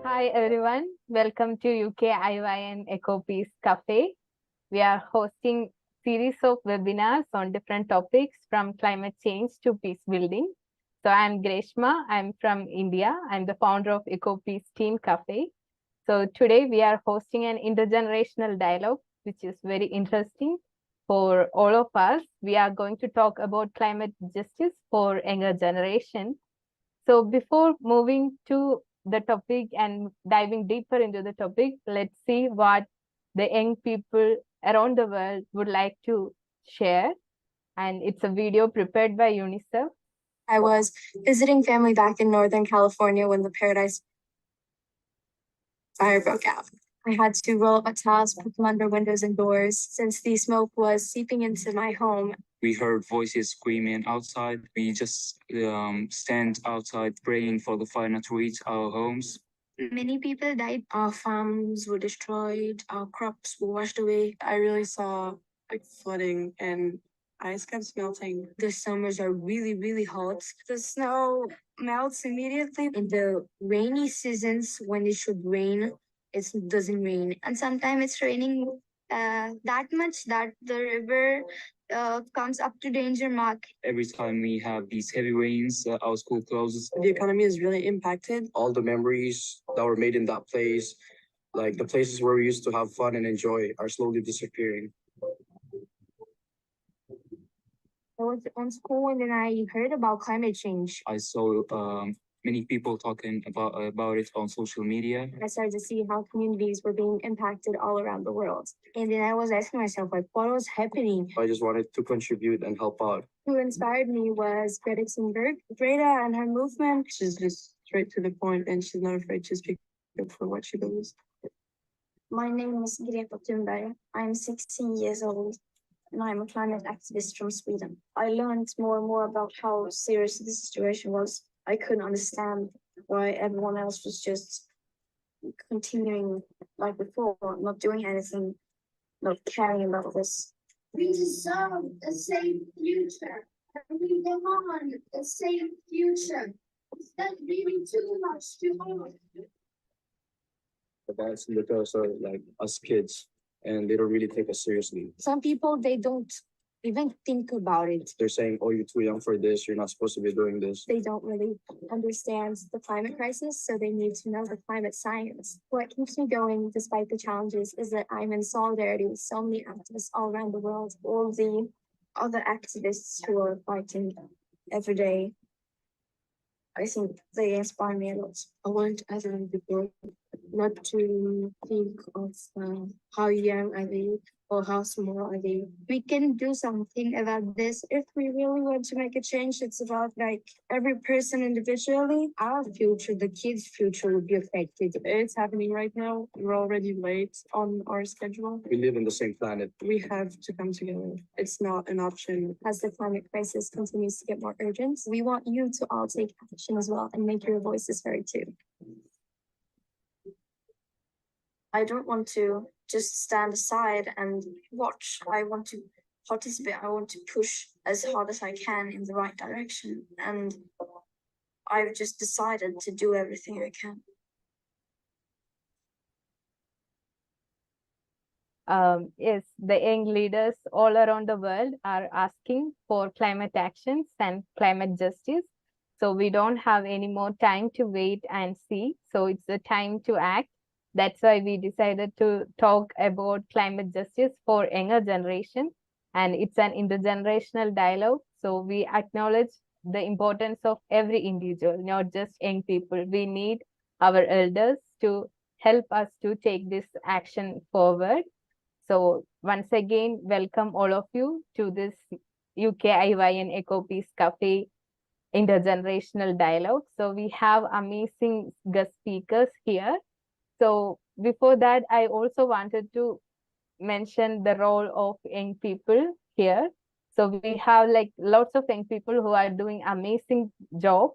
Hi everyone, welcome to UKIYN EcoPeace Cafe. We are hosting series of webinars on different topics from climate change to peace building. So I'm Greshma, I'm from India. I'm the founder of EcoPeace Team Cafe. So today we are hosting an intergenerational dialogue, which is very interesting for all of us. We are going to talk about climate justice for younger generation. So before moving to the topic and diving deeper into the topic, let's see what the young people around the world would like to share. And it's a video prepared by UNICEF. I was visiting family back in Northern California when the Paradise Fire broke out. I had to roll up my towels, put them under windows and doors, since the smoke was seeping into my home. We heard voices screaming outside. We just stand outside praying for the fire not to reach our homes. Many people died. Our farms were destroyed. Our crops were washed away. I really saw flooding and ice caps melting. The summers are really, really hot. The snow melts immediately. In the rainy seasons, when it should rain, it doesn't rain. And sometimes it's raining that much that the river comes up to danger mark. Every time we have these heavy rains, our school closes. The economy is really impacted. All the memories that were made in that place, like the places where we used to have fun and enjoy, are slowly disappearing. I was on school and then I heard about climate change. I saw many people talking about it on social media. I started to see how communities were being impacted all around the world. And then I was asking myself, like, what was happening? I just wanted to contribute and help out. Who inspired me was Greta Thunberg. Greta and her movement. She's just straight to the point and she's not afraid to speak up for what she believes. My name is Greta Thunberg. I'm 16 years old and I'm a climate activist from Sweden. I learned more and more about how serious this situation was. I couldn't understand why everyone else was just continuing like before, not doing anything, not caring about this. We deserve a safe future. And we demand a safe future. Is that really too much to ask? The guys look at us like us kids, and they don't really take us seriously. Some people, they don't even think about it. They're saying, oh, you're too young for this, you're not supposed to be doing this. They don't really understand the climate crisis, so they need to know the climate science. What keeps me going despite the challenges is that I'm in solidarity with so many activists all around the world, all the other activists who are fighting every day. I think they inspire me a lot. I want other people not to think of how young are they or how small are they. We can do something about this if we really want to make a change. It's about like every person individually. Our future, the kids' future will be affected. It's happening right now. We're already late on our schedule. We live in the same planet. We have to come together. It's not an option. As the climate crisis continues to get more urgent, we want you to all take action as well and make your voices heard too. I don't want to just stand aside and watch. I want to participate. I want to push as hard as I can in the right direction. And I've just decided to do everything I can. Yes, the young leaders all around the world are asking for climate actions and climate justice. So we don't have any more time to wait and see. So it's the time to act. That's why we decided to talk about climate justice for younger generation. And it's an intergenerational dialogue. So we acknowledge the importance of every individual, not just young people. We need our elders to help us to take this action forward. So once again, welcome all of you to this UKIYN EcoPeace Cafe intergenerational dialogue. So we have amazing guest speakers here. So before that, I also wanted to mention the role of young people here. So we have like lots of young people who are doing amazing job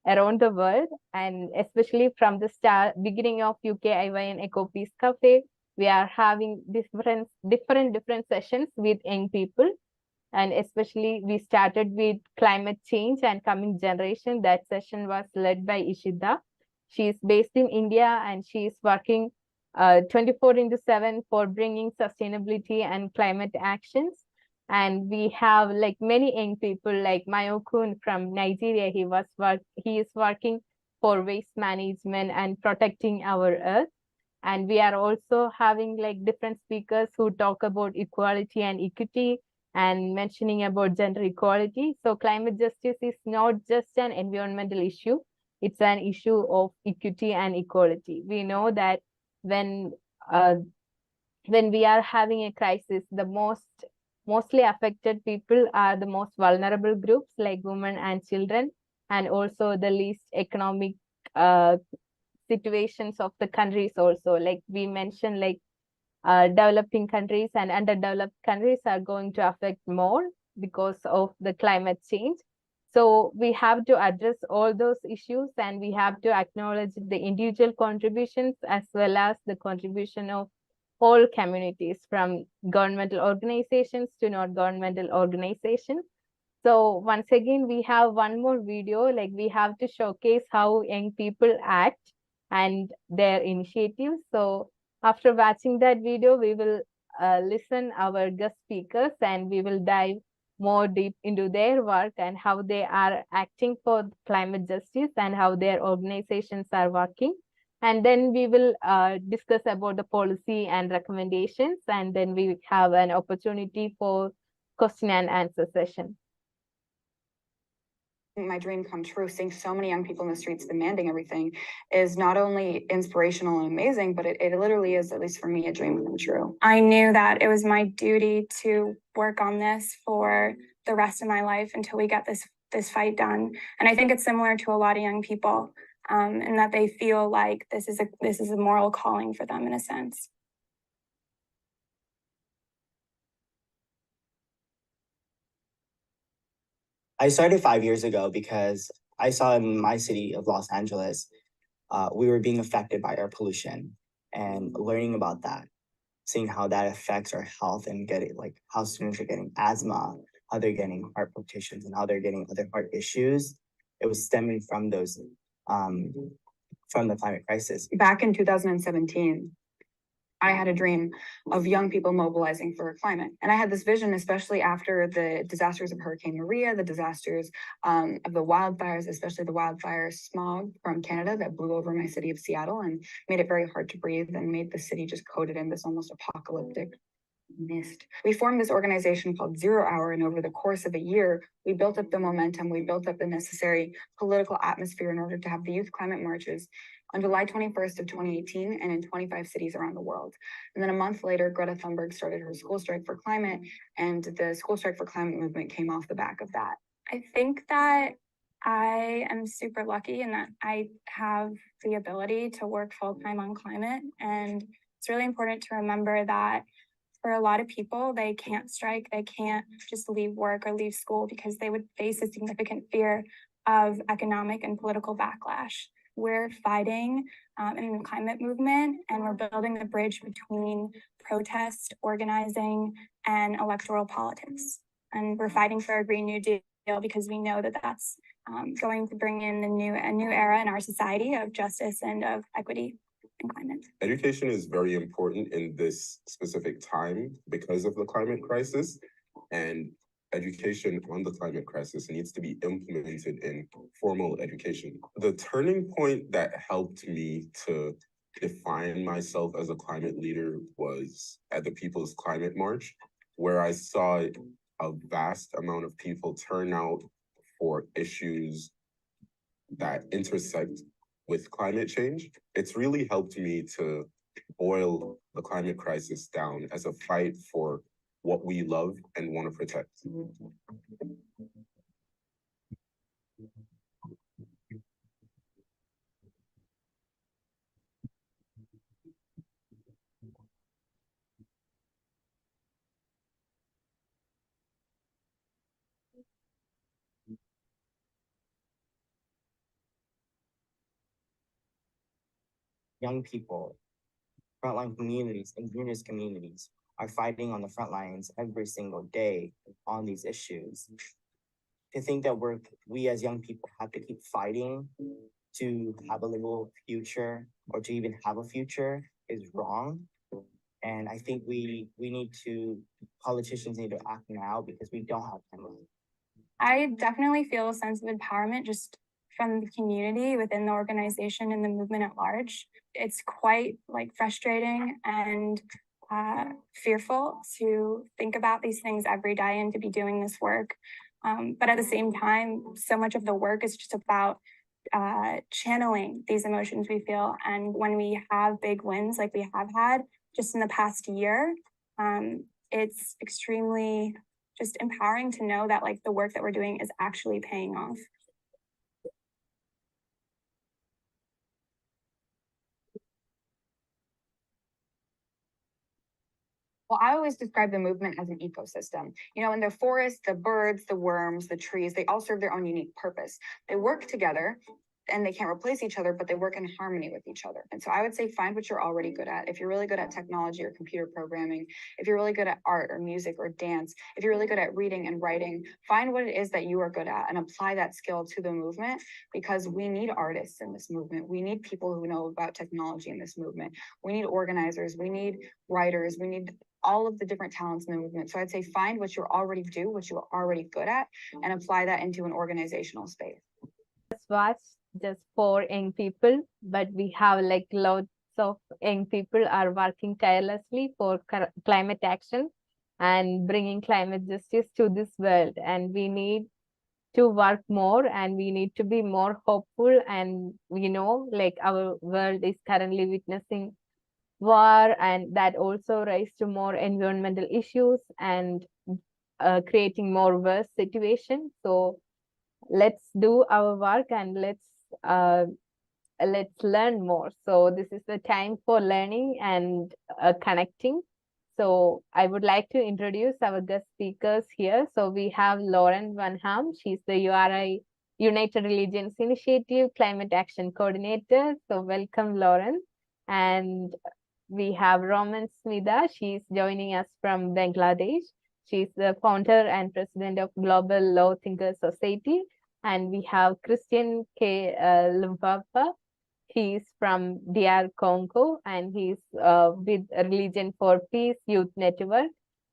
around the world, and especially from the beginning of UKIYN EcoPeace Cafe, we are having different sessions with young people. And especially we started with climate change and coming generation. That session was led by Ishida. She's based in India and she's working 24/7 for bringing sustainability and climate actions. And we have like many young people like Mayokun from Nigeria. He is working for waste management and protecting our earth. And we are also having like different speakers who talk about equality and equity and mentioning about gender equality. So climate justice is not just an environmental issue, it's an issue of equity and equality. We know that when uh, when we are having a crisis, the mostly affected people are the most vulnerable groups like women and children, and also the least economic uh, situations of the countries also. Like we mentioned, like developing countries and underdeveloped countries are going to affect more because of the climate change. So we have to address all those issues and we have to acknowledge the individual contributions as well as the contribution of all communities, from governmental organizations to not governmental organizations. So once again, we have one more video, like we have to showcase how young people act and their initiatives. So after watching that video, we will listen our guest speakers and we will dive more deep into their work and how they are acting for climate justice and how their organizations are working. And then we will discuss about the policy and recommendations, and then we have an opportunity for question and answer session. My dream come true, seeing so many young people in the streets demanding everything is not only inspirational and amazing, but it literally is, at least for me, a dream come true. I knew that it was my duty to work on this for the rest of my life until we get this fight done. And I think it's similar to a lot of young people, in that they feel like this is a moral calling for them in a sense. I started 5 years ago because I saw in my city of Los Angeles, we were being affected by air pollution, and learning about that, seeing how that affects our health and getting like how students are getting asthma, how they're getting heart palpitations, and how they're getting other heart issues. It was stemming from those, from the climate crisis. Back in 2017, I had a dream of young people mobilizing for climate. And I had this vision, especially after the disasters of Hurricane Maria, the disasters of the wildfires, especially the wildfire smog from Canada that blew over my city of Seattle and made it very hard to breathe and made the city just coated in this almost apocalyptic mist. We formed this organization called 0 Hour, and over the course of a year, we built up the momentum, we built up the necessary political atmosphere in order to have the youth climate marches on July 21st of 2018 and in 25 cities around the world. And then a month later, Greta Thunberg started her school strike for climate, and the school strike for climate movement came off the back of that. I think that I am super lucky in that I have the ability to work full-time on climate. And it's really important to remember that for a lot of people, they can't strike, they can't just leave work or leave school because they would face a significant fear of economic and political backlash. We're fighting in the climate movement, and we're building the bridge between protest, organizing, and electoral politics. And we're fighting for a Green New Deal because we know that that's going to bring in a new era in our society of justice and of equity and climate. Education is very important in this specific time because of the climate crisis, and education on the climate crisis needs to be implemented in formal education. The turning point that helped me to define myself as a climate leader was at the People's Climate March, where I saw a vast amount of people turn out for issues that intersect with climate change. It's really helped me to boil the climate crisis down as a fight for what we love and want to protect. Young people, frontline communities, indigenous communities are fighting on the front lines every single day on these issues. To think that we as young people have to keep fighting to have a livable future or to even have a future is wrong. And I think politicians need to act now because we don't have time left. I definitely feel a sense of empowerment just from the community within the organization and the movement at large. It's quite like frustrating and fearful to think about these things every day and to be doing this work. But at the same time, so much of the work is just about channeling these emotions we feel. And when we have big wins like we have had just in the past year, it's extremely just empowering to know that like the work that we're doing is actually paying off. Well, I always describe the movement as an ecosystem. You know, in the forest, the birds, the worms, the trees, they all serve their own unique purpose. They work together and they can't replace each other, but they work in harmony with each other. And so I would say find what you're already good at. If you're really good at technology or computer programming, if you're really good at art or music or dance, if you're really good at reading and writing, find what it is that you are good at and apply that skill to the movement, because we need artists in this movement. We need people who know about technology in this movement. We need organizers, we need writers, we need all of the different talents in the movement. So I'd say find what you already do, what you're already good at, and apply that into an organizational space. Just for young people, but we have like lots of young people are working tirelessly for climate action and bringing climate justice to this world. And we need to work more and we need to be more hopeful. And we know like our world is currently witnessing war, and that also rise to more environmental issues and creating more worse situation. So let's do our work and let's learn more. So this is the time for learning and connecting. So I would like to introduce our guest speakers here. So we have Lauren Vanham. She's the URI United Religions Initiative Climate Action Coordinator. So welcome, Lauren. And we have Raoman Smita. She's joining us from Bangladesh. She's the founder and president of Global Law Thinker Society. And we have Christian K. Lupemba. He's from DR Congo and he's with Religion for Peace Youth Network.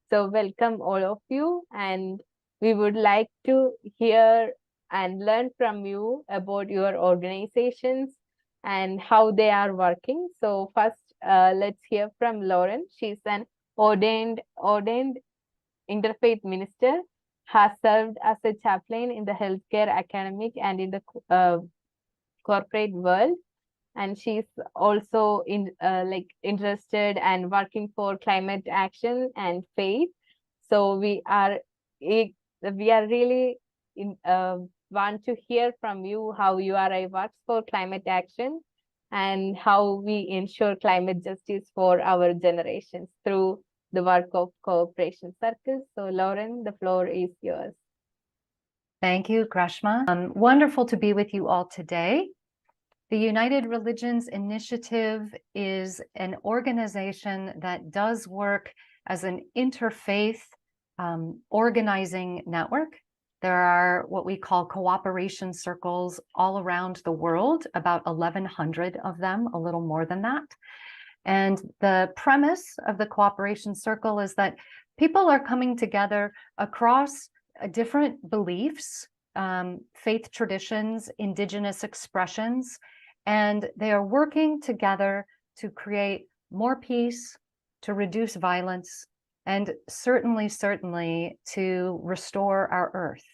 So welcome all of you, and we would like to hear and learn from you about your organizations and how they are working. So first, let's hear from Lauren. She's an ordained interfaith minister, has served as a chaplain in the healthcare, academic, and in the corporate world. And she's also interested and working for climate action and faith. So we are really want to hear from you how URI works for climate action and how we ensure climate justice for our generations through the work of cooperation circles. So Lauren, the floor is yours. Thank you, Grashma. Wonderful to be with you all today. The United Religions Initiative is an organization that does work as an interfaith organizing network. There are what we call cooperation circles all around the world, about 1,100 of them, a little more than that. And the premise of the cooperation circle is that people are coming together across different beliefs, faith traditions, indigenous expressions, and they are working together to create more peace, to reduce violence, and certainly to restore our earth.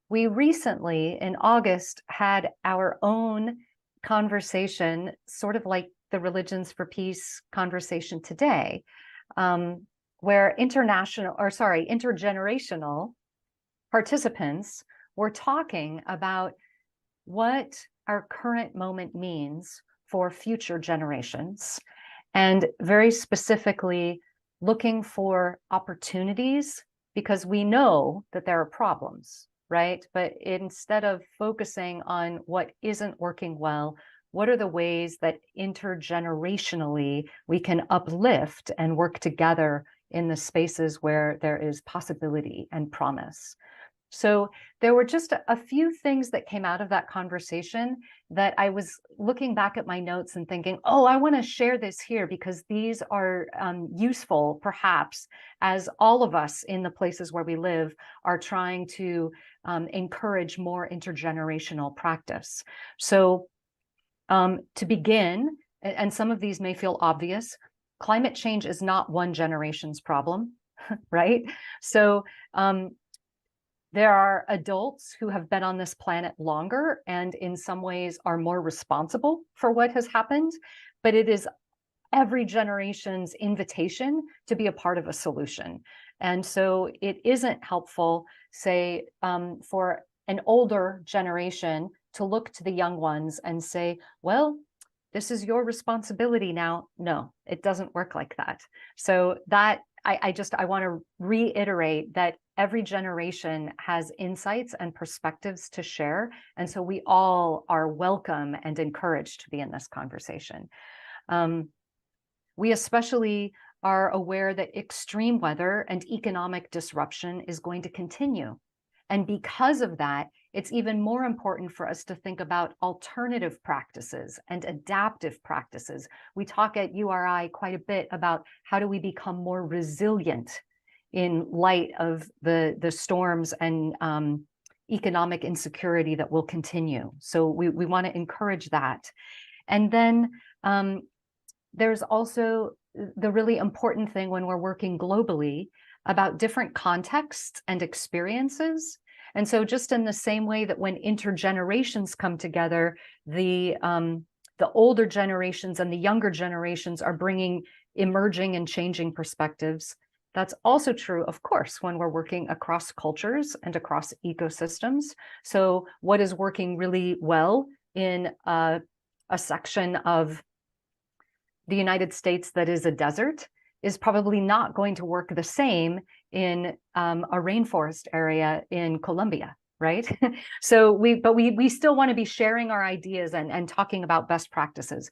We recently, in August, had our own conversation, sort of like the Religions for Peace conversation today, where intergenerational participants were talking about what our current moment means for future generations, and very specifically looking for opportunities, because we know that there are problems, right? But instead of focusing on what isn't working well, what are the ways that intergenerationally we can uplift and work together in the spaces where there is possibility and promise? So there were just a few things that came out of that conversation that I was looking back at my notes and thinking, oh, I want to share this here because these are useful, perhaps, as all of us in the places where we live are trying to encourage more intergenerational practice. So to begin, and some of these may feel obvious, climate change is not one generation's problem, right? So there are adults who have been on this planet longer and in some ways are more responsible for what has happened, but it is every generation's invitation to be a part of a solution. And so it isn't helpful, say, for an older generation to look to the young ones and say, well, this is your responsibility now. No, it doesn't work like that. So that I want to reiterate that every generation has insights and perspectives to share. And so we all are welcome and encouraged to be in this conversation. We especially are aware that extreme weather and economic disruption is going to continue. And because of that, it's even more important for us to think about alternative practices and adaptive practices. We talk at URI quite a bit about how do we become more resilient in light of the storms and economic insecurity that will continue. So we want to encourage that. And then there's also the really important thing when we're working globally about different contexts and experiences. And so just in the same way that when intergenerations come together, the older generations and the younger generations are bringing emerging and changing perspectives, that's also true, of course, when we're working across cultures and across ecosystems. So what is working really well in a section of the United States that is a desert is probably not going to work the same in a rainforest area in Colombia, right? So we still want to be sharing our ideas and talking about best practices.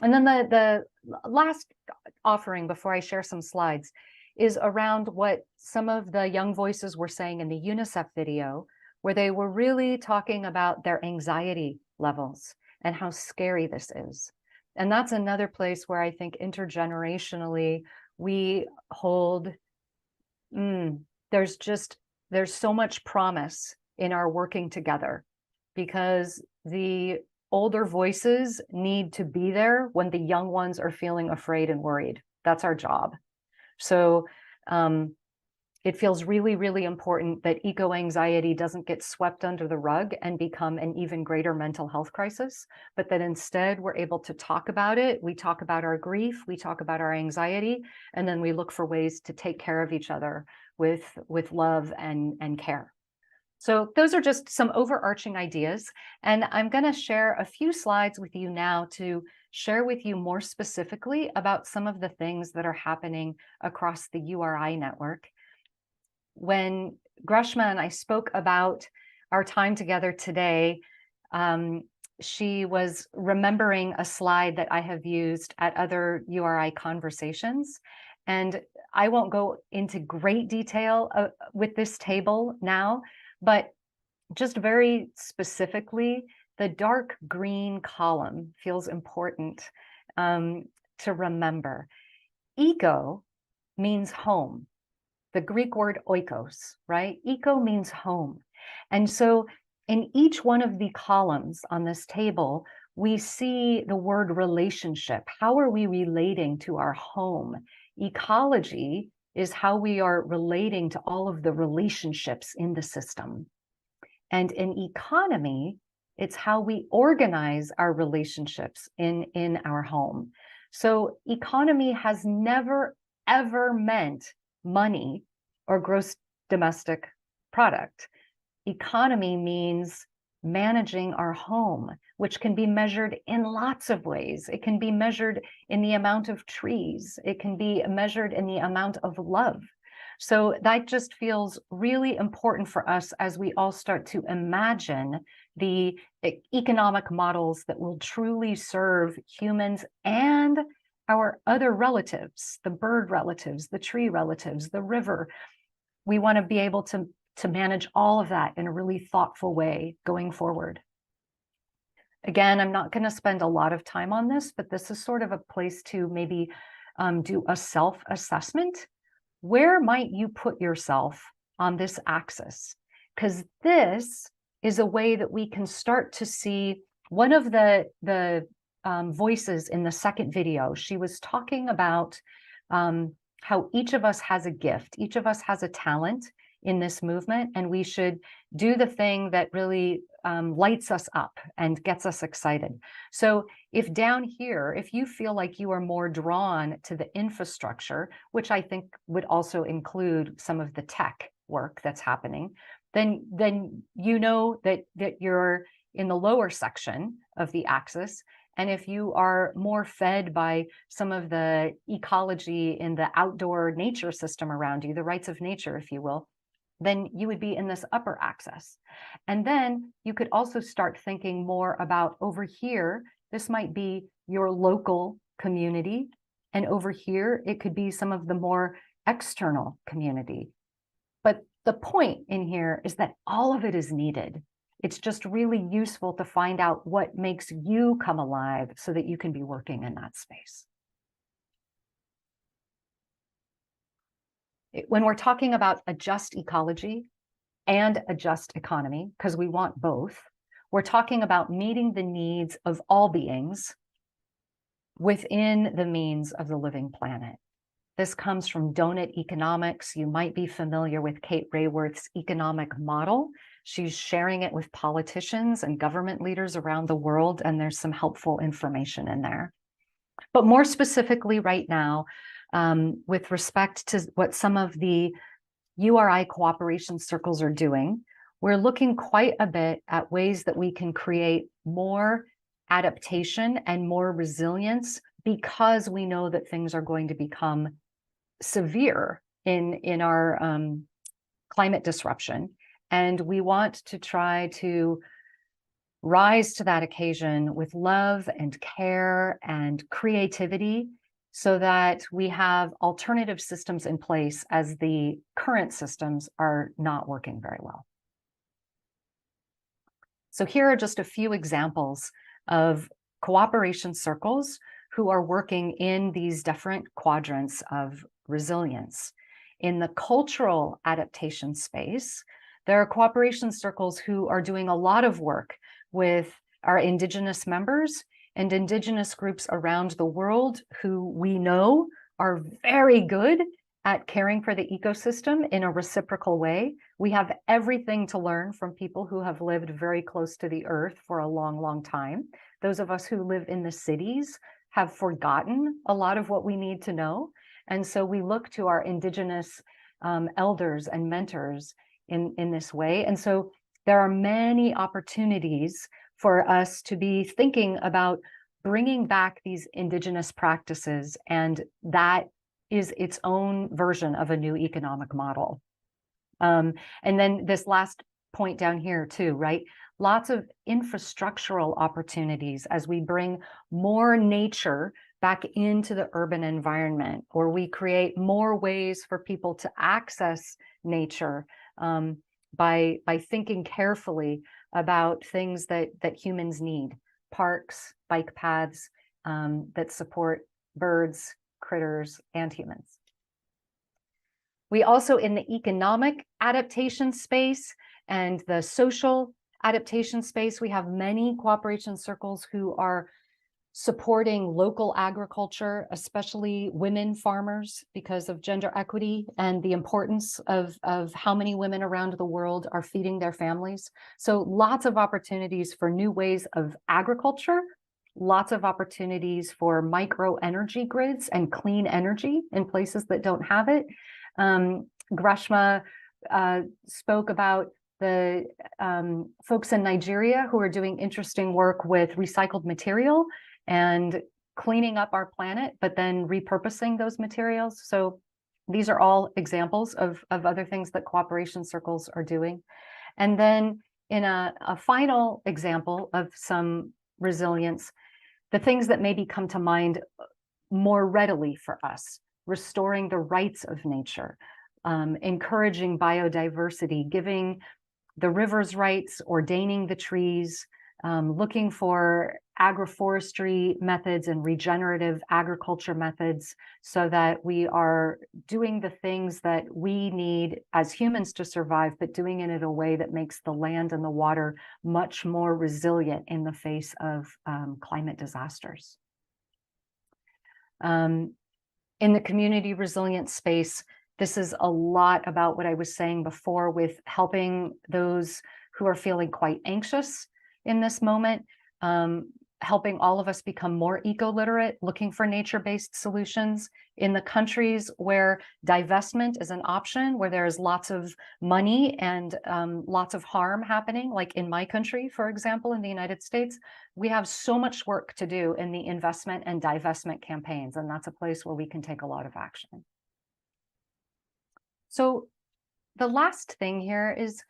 And then the last offering before I share some slides is around what some of the young voices were saying in the UNICEF video, where they were really talking about their anxiety levels and how scary this is. And that's another place where I think intergenerationally we hold, there's so much promise in our working together, because the older voices need to be there when the young ones are feeling afraid and worried. That's our job. So it feels really, really important that eco-anxiety doesn't get swept under the rug and become an even greater mental health crisis, but that instead we're able to talk about it. We talk about our grief, we talk about our anxiety, and then we look for ways to take care of each other with love and care. So those are just some overarching ideas. And I'm going to share a few slides with you now to share with you more specifically about some of the things that are happening across the URI network. When Greshma and I spoke about our time together today, she was remembering a slide that I have used at other URI conversations. And I won't go into great detail with this table now, but just very specifically, the dark green column feels important to remember. Eco means home. The Greek word oikos, right? Eco means home. And so in each one of the columns on this table, we see the word relationship. How are we relating to our home? Ecology is how we are relating to all of the relationships in the system. And in economy, it's how we organize our relationships in our home. So economy has never, ever meant money or gross domestic product. Economy means managing our home, which can be measured in lots of ways. It can be measured in the amount of trees. It can be measured in the amount of love. So that just feels really important for us as we all start to imagine the economic models that will truly serve humans and our other relatives, the bird relatives, the tree relatives, the river. We want to be able to to manage all of that in a really thoughtful way going forward. Again, I'm not going to spend a lot of time on this, but this is sort of a place to maybe do a self-assessment. Where might you put yourself on this axis? Because this is a way that we can start to see one of the voices in the second video. She was talking about how each of us has a gift, each of us has a talent in this movement, and we should do the thing that really lights us up and gets us excited. So if down here, if you feel like you are more drawn to the infrastructure, which I think would also include some of the tech work that's happening, then you know that you're in the lower section of the axis. And if you are more fed by some of the ecology in the outdoor nature system around you, the rights of nature, if you will, then you would be in this upper axis. And then you could also start thinking more about over here, this might be your local community. And over here, it could be some of the more external community. But the point in here is that all of it is needed. It's just really useful to find out what makes you come alive so that you can be working in that space. When we're talking about a just ecology and a just economy, because we want both, we're talking about meeting the needs of all beings within the means of the living planet. This comes from donut economics. You might be familiar with Kate Raworth's economic model. She's sharing it with politicians and government leaders around the world, and there's some helpful information in there. But more specifically right now, with respect to what some of the URI cooperation circles are doing, we're looking quite a bit at ways that we can create more adaptation and more resilience, because we know that things are going to become severe in our climate disruption. And we want to try to rise to that occasion with love and care and creativity, so that we have alternative systems in place as the current systems are not working very well. So here are just a few examples of cooperation circles who are working in these different quadrants of resilience. In the cultural adaptation space, there are cooperation circles who are doing a lot of work with our Indigenous members and Indigenous groups around the world who we know are very good at caring for the ecosystem in a reciprocal way. We have everything to learn from people who have lived very close to the earth for a long, long time. Those of us who live in the cities have forgotten a lot of what we need to know. And so we look to our Indigenous elders and mentors in this way. And so there are many opportunities for us to be thinking about bringing back these Indigenous practices, and that is its own version of a new economic model. And then this last point down here too, right? Lots of infrastructural opportunities as we bring more nature back into the urban environment, or we create more ways for people to access nature by thinking carefully about things that humans need, parks, bike paths that support birds, critters, and humans. We also, in the economic adaptation space and the social adaptation space, we have many cooperation circles who are supporting local agriculture, especially women farmers, because of gender equity and the importance of how many women around the world are feeding their families. So lots of opportunities for new ways of agriculture, lots of opportunities for micro energy grids and clean energy in places that don't have it. Greshma spoke about the folks in Nigeria who are doing interesting work with recycled material and cleaning up our planet, but then repurposing those materials. So these are all examples of other things that cooperation circles are doing. And then in a final example of some resilience, the things that maybe come to mind more readily for us: restoring the rights of nature, encouraging biodiversity, giving the rivers rights, ordaining the trees, looking for agroforestry methods and regenerative agriculture methods so that we are doing the things that we need as humans to survive, but doing it in a way that makes the land and the water much more resilient in the face of climate disasters. In the community resilience space, this is a lot about what I was saying before with helping those who are feeling quite anxious in this moment, helping all of us become more eco-literate, looking for nature-based solutions in the countries where divestment is an option, where there is lots of money and lots of harm happening, like in my country, for example, in the United States. We have so much work to do in the investment and divestment campaigns, and that's a place where we can take a lot of action. So the last thing here is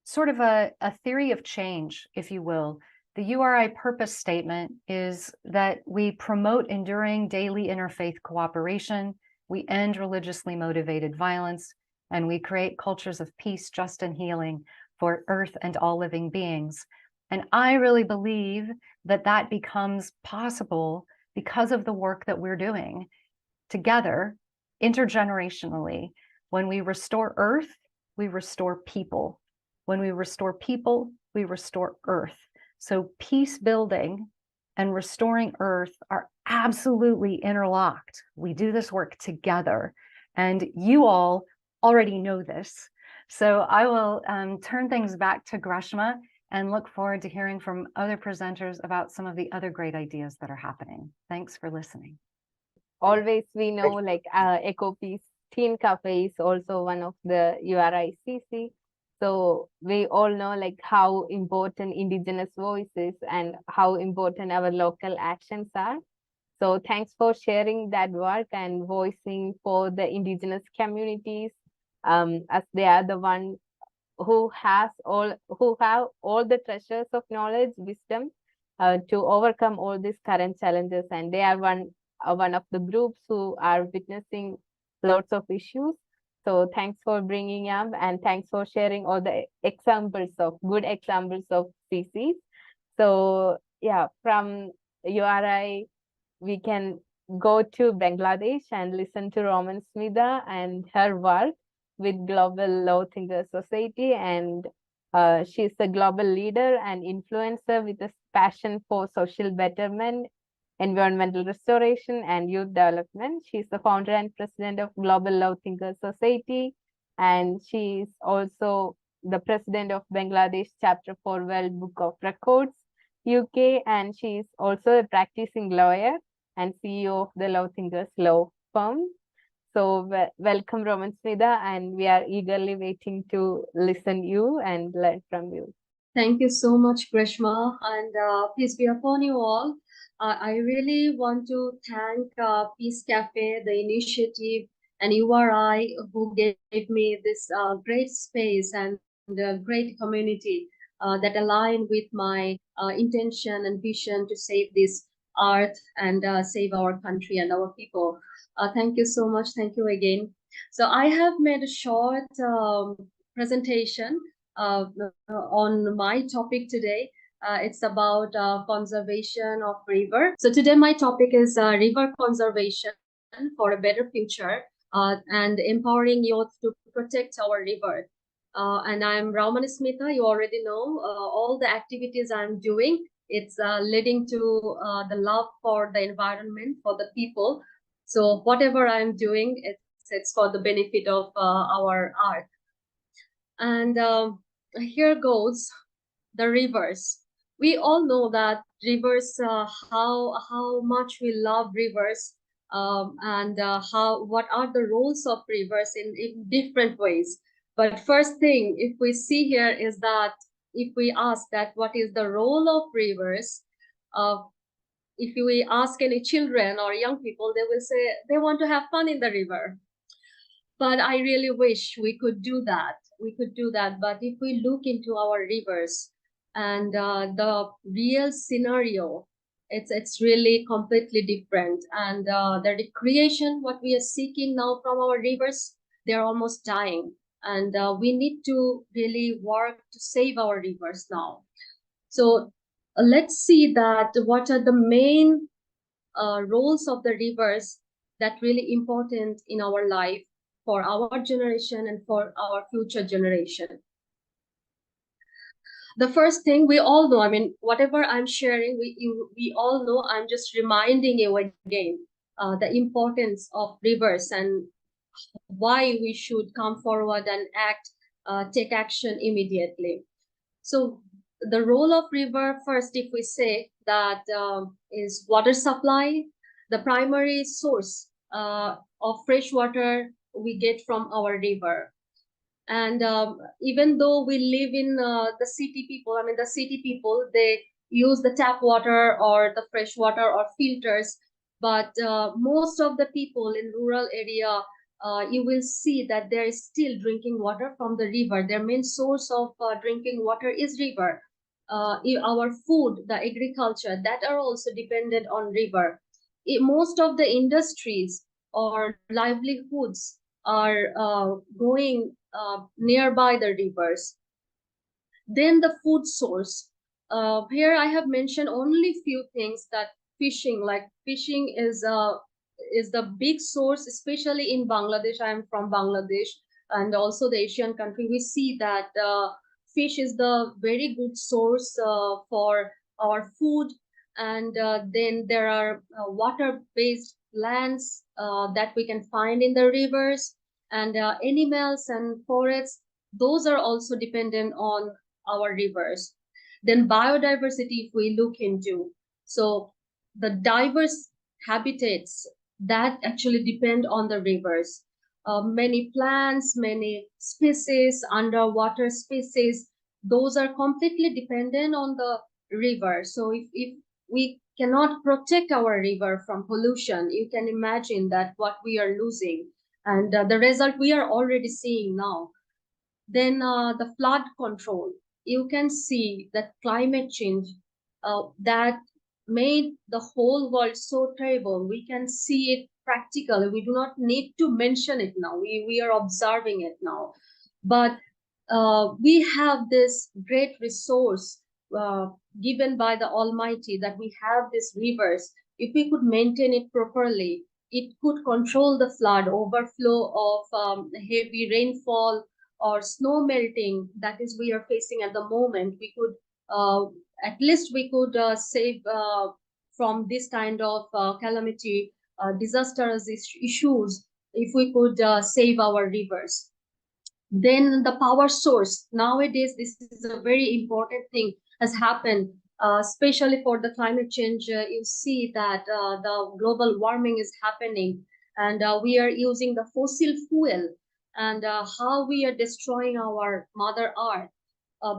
sort of a theory of change, if you will. The URI purpose statement is that we promote enduring daily interfaith cooperation, we end religiously motivated violence, and we create cultures of peace, justice, and healing for Earth and all living beings. And I really believe that that becomes possible because of the work that we're doing together, intergenerationally. When we restore Earth, we restore people. When we restore people, we restore Earth. So peace building and restoring Earth are absolutely interlocked. We do this work together, and you all already know this. So I will turn things back to Greshma and look forward to hearing from other presenters about some of the other great ideas that are happening. Thanks for listening. Always we know like EcoPeace Cafe is also one of the URICC. So we all know like how important indigenous voices and how important our local actions are. So thanks for sharing that work and voicing for the indigenous communities, as they are the one who have all the treasures of knowledge, wisdom, to overcome all these current challenges, and they are one of the groups who are witnessing lots of issues. So thanks for bringing up, and thanks for sharing all the good examples of species. So yeah, from URI, we can go to Bangladesh and listen to Raoman Smita and her work with Global Law Thinker Society. And she's a global leader and influencer with a passion for social betterment, environmental restoration, and youth development. She's the founder and president of Global Law Thinker Society, and she's also the president of Bangladesh chapter for World Book of Records, UK, and she's also a practicing lawyer and CEO of the Law Thinkers Law Firm. So welcome, Raoman Smita, and we are eagerly waiting to listen you and learn from you. Thank you so much, Greshma, and peace be upon you all. I really want to thank Peace Cafe, the initiative, and URI who gave me this great space and a great community that align with my intention and vision to save this earth and save our country and our people. Thank you so much. Thank you again. So I have made a short presentation on my topic today. It's about conservation of river. So today my topic is river conservation for a better future and empowering youth to protect our river. And I'm Raoman Smita. You already know all the activities I'm doing. It's leading to the love for the environment, for the people. So whatever I'm doing, it's for the benefit of our earth. And here goes the rivers. We all know that rivers, how much we love rivers, and what are the roles of rivers in different ways. But first thing, if we see here is that if we ask that what is the role of rivers, if we ask any children or young people, they will say they want to have fun in the river. But I really wish we could do that. But if we look into our rivers and the real scenario, it's really completely different. And the recreation, what we are seeking now from our rivers, they're almost dying. And we need to really work to save our rivers now. So let's see that what are the main roles of the rivers that really important in our life for our generation and for our future generation. The first thing we all know, I mean, whatever I'm sharing, we all know, I'm just reminding you again the importance of rivers and why we should come forward and take action immediately. So the role of river, first, if we say that is water supply, the primary source of fresh water we get from our river. And even though we live in the city people, I mean, the city people, they use the tap water or the fresh water or filters. But most of the people in rural area, you will see that there is still drinking water from the river. Their main source of drinking water is river. Our food, the agriculture, that are also dependent on river. Most of the industries or livelihoods are going nearby the rivers. Then the food source. Here I have mentioned only few things, that fishing, like fishing is the big source, especially in Bangladesh. I am from Bangladesh, and also the Asian country. We see that fish is the very good source for our food. And then there are water-based plants that we can find in the rivers, and animals and forests, those are also dependent on our rivers. Then biodiversity, if we look into, so the diverse habitats that actually depend on the rivers. Many plants, many species, underwater species, those are completely dependent on the river. So if we cannot protect our river from pollution, you can imagine that what we are losing. And the result we are already seeing now. Then the flood control. You can see that climate change that made the whole world so terrible. We can see it practically. We do not need to mention it now. We are observing it now. But we have this great resource given by the Almighty, that we have these rivers. If we could maintain it properly, it could control the flood, overflow of heavy rainfall or snow melting that is we are facing at the moment. We could at least we could save from this kind of calamity, disastrous issues, if we could save our rivers. Then the power source. Nowadays, this is a very important thing has happened, especially for the climate change. You see that the global warming is happening, and we are using the fossil fuel, and how we are destroying our Mother Earth.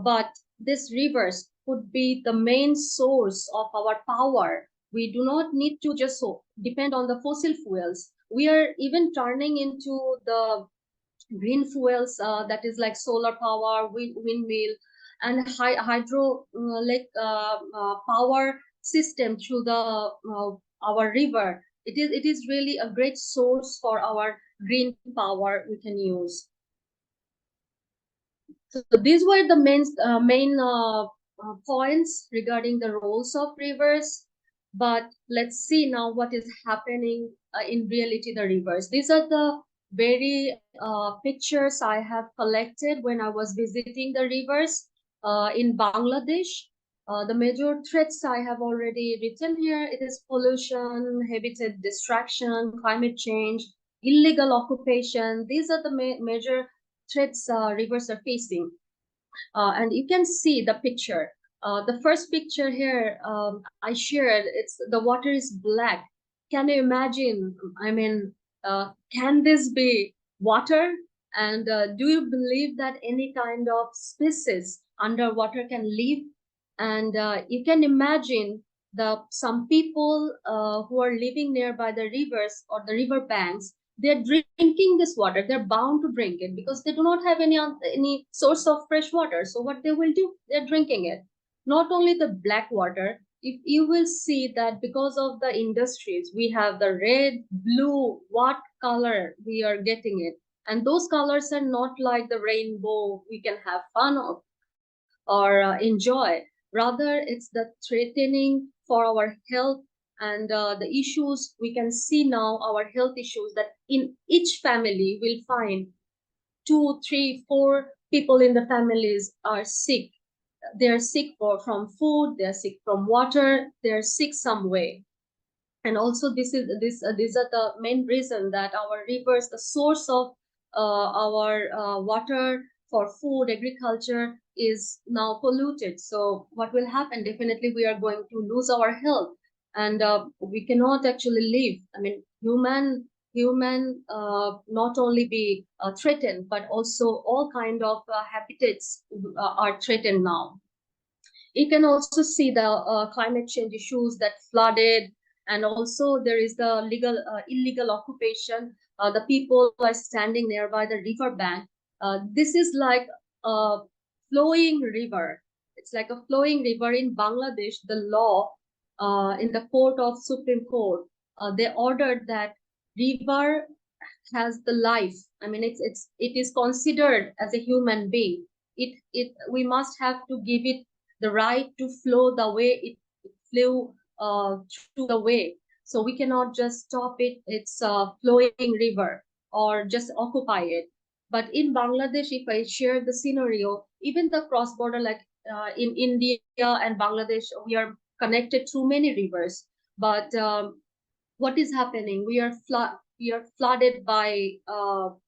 But these rivers could be the main source of our power. We do not need to just depend on the fossil fuels. We are even turning into the green fuels, that is like solar power, windmill, and hydro power system through the our river. It is really a great source for our green power we can use. So these were the main points regarding the roles of rivers. But let's see now what is happening in reality, the rivers. These are the very pictures I have collected when I was visiting the rivers in Bangladesh. The major threats I have already written here. It is pollution, habitat destruction, climate change, illegal occupation. These are the major threats rivers are facing. And you can see the picture. The first picture here I shared, it's the water is black. Can you imagine? I mean, can this be water? And do you believe that any kind of species underwater can live? And you can imagine some people who are living nearby the rivers or the river banks, they're drinking this water. They're bound to drink it because they do not have any source of fresh water. So what they will do, they're drinking it. Not only the black water, if you will see that because of the industries, we have the red, blue, what color we are getting it. And those colors are not like the rainbow we can have fun of or enjoy. Rather, it's the threatening for our health and the issues we can see now, our health issues that in each family we'll find 2, 3, 4 people in the families are sick. They're sick from food, they're sick from water, they're sick some way. And also these are the main reason that our rivers, the source of our water for food, agriculture, is now polluted. So what will happen? Definitely we are going to lose our health, and we cannot actually live. I mean, human not only be threatened, but also all kind of habitats are threatened now. You can also see the climate change issues that flooded, and also there is the illegal occupation. The people are standing nearby the river bank. This is like a flowing river. It's like a flowing river in Bangladesh. The law in the court of Supreme Court, they ordered that river has the life. I mean, it is considered as a human being. We must have to give it the right to flow the way it flew through the way. So we cannot just stop it. It's a flowing river or just occupy it. But in Bangladesh, if I share the scenario, even the cross border, like in India and Bangladesh, we are connected through many rivers. But what is happening? We are flooded by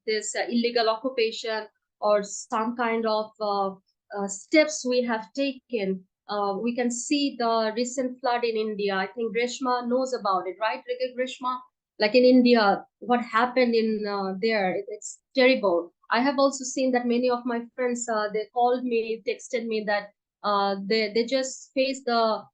this illegal occupation or some kind of steps we have taken. We can see the recent flood in India. I think Reshma knows about it, right, Reshma? Like in India, what happened in there, it's terrible. I have also seen that many of my friends, they called me, texted me that they just faced the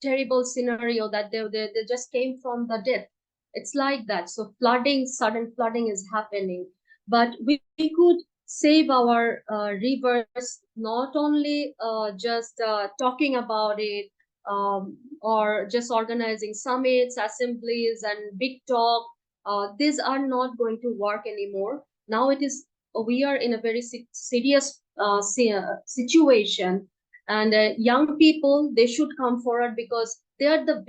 terrible scenario that they just came from the death. It's like that. So sudden flooding is happening. But we could save our rivers, not only just talking about it, or just organizing summits, assemblies, and big talk. These are not going to work anymore. Now we are in a very serious situation, and young people, they should come forward because they are the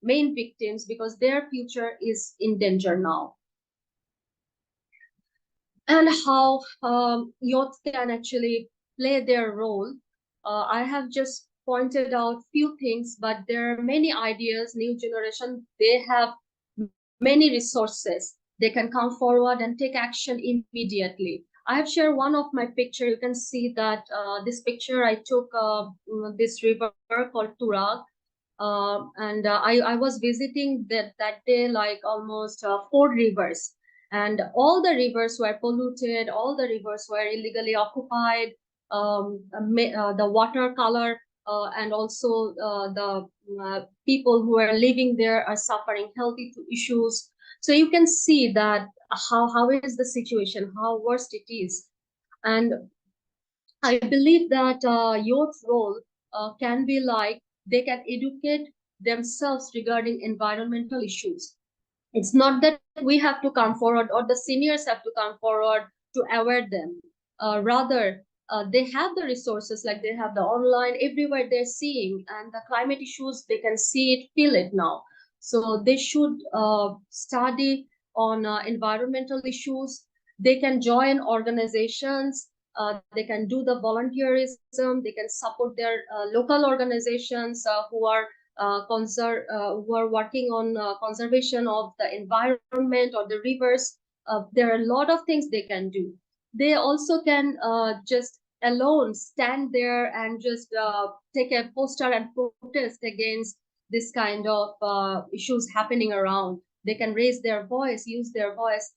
main victims, because their future is in danger now. And how youth can actually play their role. I have just pointed out few things, but there are many ideas. New generation, they have many resources. They can come forward and take action immediately. I have shared one of my picture. You can see that this picture I took this river called Turag. And I was visiting that day like almost 4 rivers, and all the rivers were polluted, all the rivers were illegally occupied. The water color and also the people who are living there are suffering health issues. So you can see that how is the situation, how worst it is. And I believe that youth role can be like they can educate themselves regarding environmental issues. It's not that we have to come forward or the seniors have to come forward to aware them. Rather, they have the resources, like they have the online, everywhere they're seeing, and the climate issues, they can see it, feel it now. So they should study on environmental issues. They can join organizations. They can do the volunteerism. They can support their local organizations who are working on conservation of the environment or the rivers. There are a lot of things they can do. They also can just alone stand there and just take a poster and protest against this kind of issues happening around. They can raise their voice, use their voice.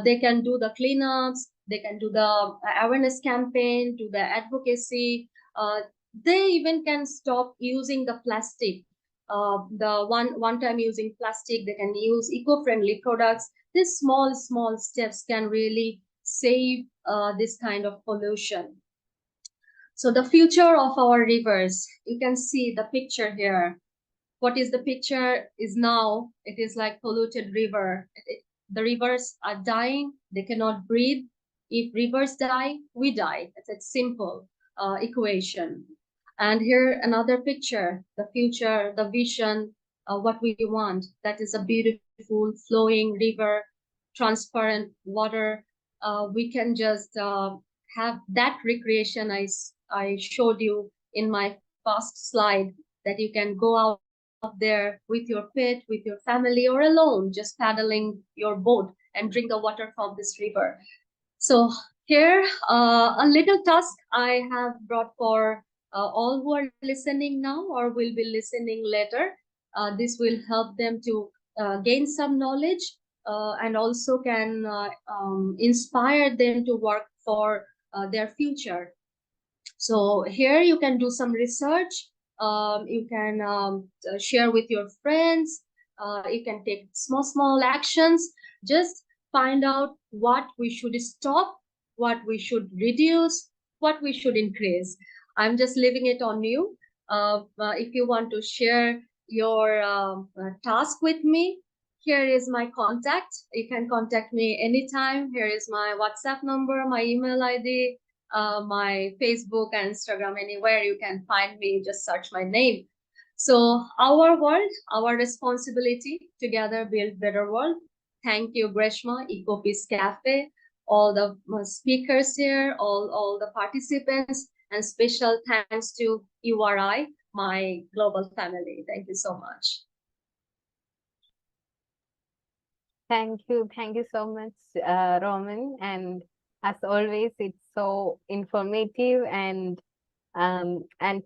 They can do the cleanups. They can do the awareness campaign, do the advocacy. They even can stop using the plastic. The one time using plastic, they can use eco-friendly products. These small steps can really save this kind of pollution. So the future of our rivers, you can see the picture here. What is the picture is now, it is like polluted river. the rivers are dying, they cannot breathe. If rivers die, we die. It's a simple equation. And here another picture, the future, the vision, what we want. That is a beautiful flowing river, transparent water. We can just have that recreation I showed you in my past slide, that you can go out there with your pet, with your family, or alone, just paddling your boat and drink the water from this river. So here, a little task I have brought for all who are listening now or will be listening later. This will help them to gain some knowledge and also can inspire them to work for their future. So here you can do some research. You can share with your friends. You can take small actions. Just find out what we should stop, what we should reduce, what we should increase. I'm just leaving it on you. If you want to share your task with me, here is my contact. You can contact me anytime. Here is my WhatsApp number, my email ID, my Facebook and Instagram, anywhere you can find me, just search my name. So our world, our responsibility, together build better world. Thank you, Greshma, EcoPeace Cafe, all the speakers here, all the participants, and special thanks to URI, my global family. Thank you so much. Thank you so much, Raoman. And as always, it's so informative, and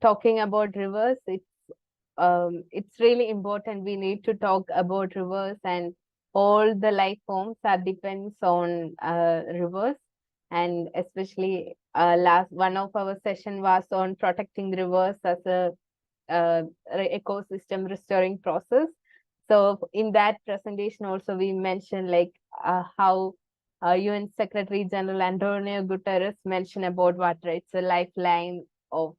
talking about rivers, it's really important. We need to talk about rivers, and all the life forms that depends on rivers, and especially last one of our session was on protecting rivers as a ecosystem restoring process. So in that presentation also we mentioned like how UN Secretary General Antonio Guterres mentioned about water. It's a lifeline of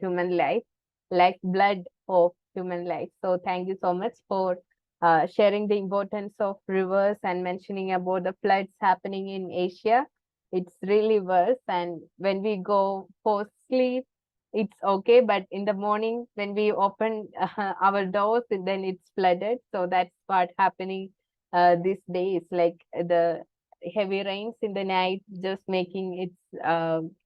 human life, lifeblood of human life. So thank you so much for sharing the importance of rivers and mentioning about the floods happening in Asia. It's really worse, and when we go for sleep, it's okay, but in the morning when we open our doors, then it's flooded. So that's what happening these days, like the heavy rains in the night just making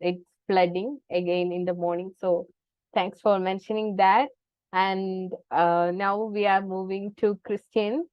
it's flooding again in the morning. So thanks for mentioning that. And now we are moving to Christian.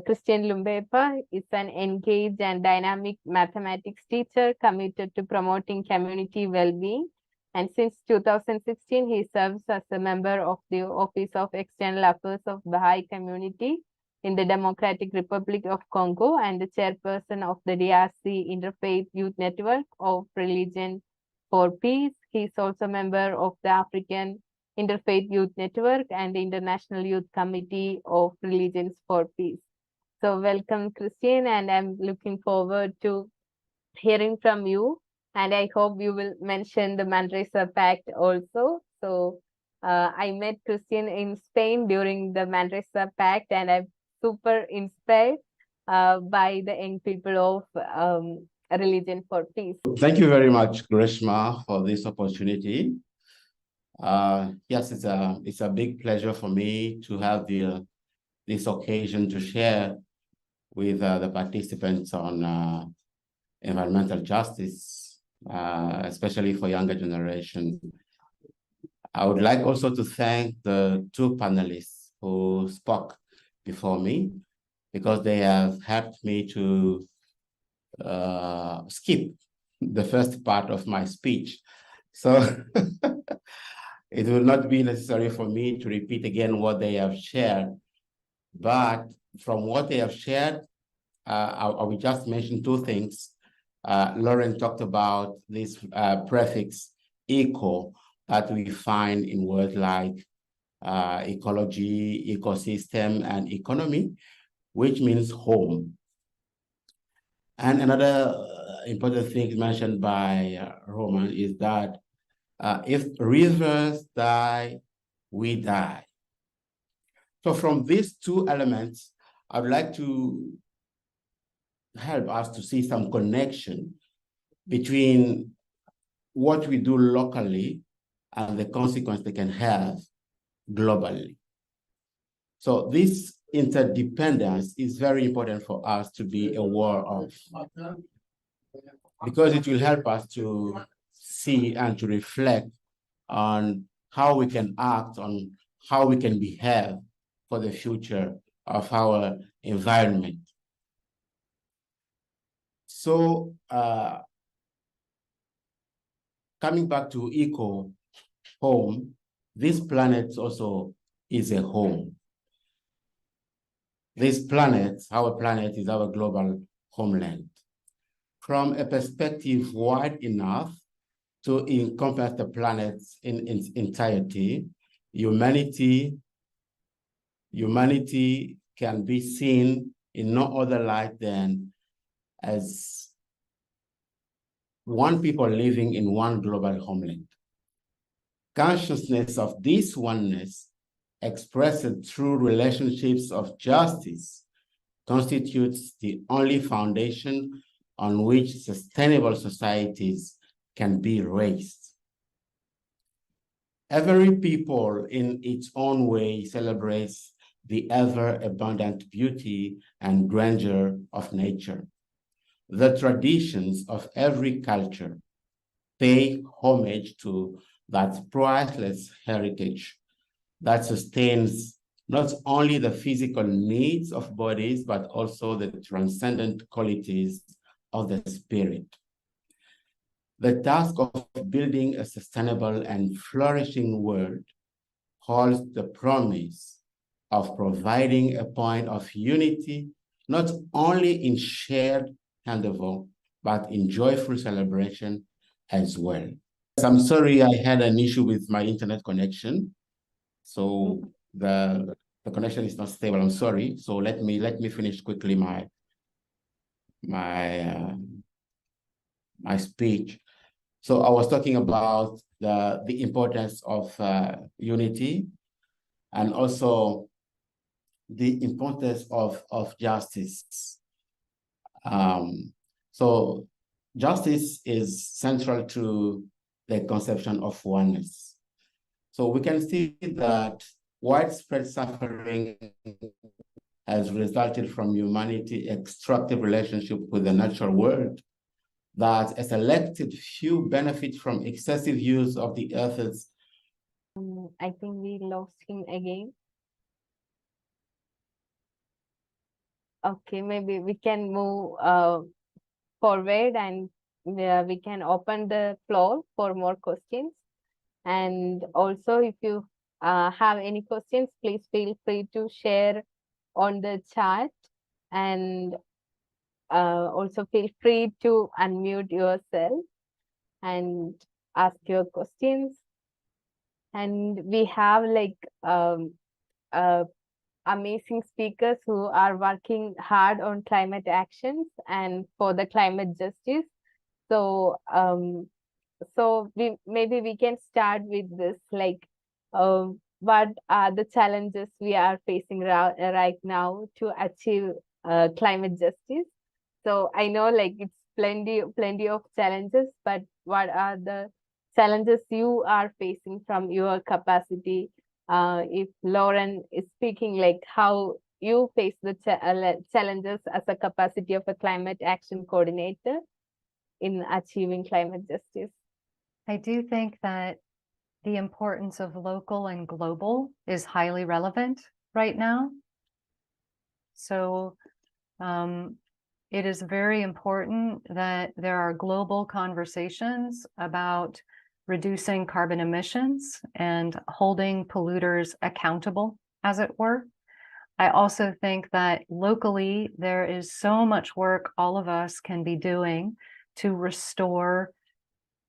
Christian Lupemba is an engaged and dynamic mathematics teacher committed to promoting community well-being. And since 2016, he serves as a member of the Office of External Affairs of Baha'i Community in the Democratic Republic of Congo and the chairperson of the DRC Interfaith Youth Network of Religion for Peace. He is also a member of the African Interfaith Youth Network and the International Youth Committee of Religions for Peace. So welcome, Christian, and I'm looking forward to hearing from you. And I hope you will mention the Manresa Pact also. So I met Christian in Spain during the Manresa Pact, and I'm super inspired by the young people of Religion for Peace. Thank you very much, Greshma, for this opportunity. Yes, it's a big pleasure for me to have this occasion to share with the participants on environmental justice, especially for younger generation. I would like also to thank the two panelists who spoke before me, because they have helped me to skip the first part of my speech. So it will not be necessary for me to repeat again what they have shared, but from what they have shared, I will just mention two things. Lauren talked about this prefix eco that we find in words like ecology, ecosystem, and economy, which means home. And another important thing mentioned by Raoman is that if rivers die, we die. So from these two elements, I would like to help us to see some connection between what we do locally and the consequence they can have globally. So this interdependence is very important for us to be aware of, because it will help us to see and to reflect on how we can act, on how we can behave for the future of our environment. So coming back to eco home, this planet also is a home. This planet, our planet, is our global homeland. From a perspective wide enough to encompass the planet in its entirety, humanity can be seen in no other light than as one people living in one global homeland. Consciousness of this oneness, expressed through relationships of justice, constitutes the only foundation on which sustainable societies can be raised. Every people in its own way celebrates the ever-abundant beauty and grandeur of nature. The traditions of every culture pay homage to that priceless heritage that sustains not only the physical needs of bodies, but also the transcendent qualities of the spirit. The task of building a sustainable and flourishing world holds the promise of providing a point of unity, not only in shared endeavor, but in joyful celebration as well. I'm sorry, I had an issue with my internet connection. So the connection is not stable, I'm sorry. So let me finish quickly my speech. So I was talking about the importance of unity, and also the importance of justice. So justice is central to the conception of oneness. So we can see that widespread suffering has resulted from humanity's extractive relationship with the natural world, that a selected few benefit from excessive use of the earth's. I think we lost him again. Okay, maybe we can move forward, and we can open the floor for more questions. And also, if you have any questions, please feel free to share on the chat, and also feel free to unmute yourself and ask your questions. And we have like amazing speakers who are working hard on climate actions and for the climate justice. So maybe we can start with this, like what are the challenges we are facing right now to achieve climate justice? So I know like it's plenty of challenges, but what are the challenges you are facing from your capacity? If Lauren is speaking, like how you face the challenges as a capacity of a climate action coordinator in achieving climate justice. I do think that the importance of local and global is highly relevant right now. So it is very important that there are global conversations about reducing carbon emissions and holding polluters accountable, as it were. I also think that locally, there is so much work all of us can be doing to restore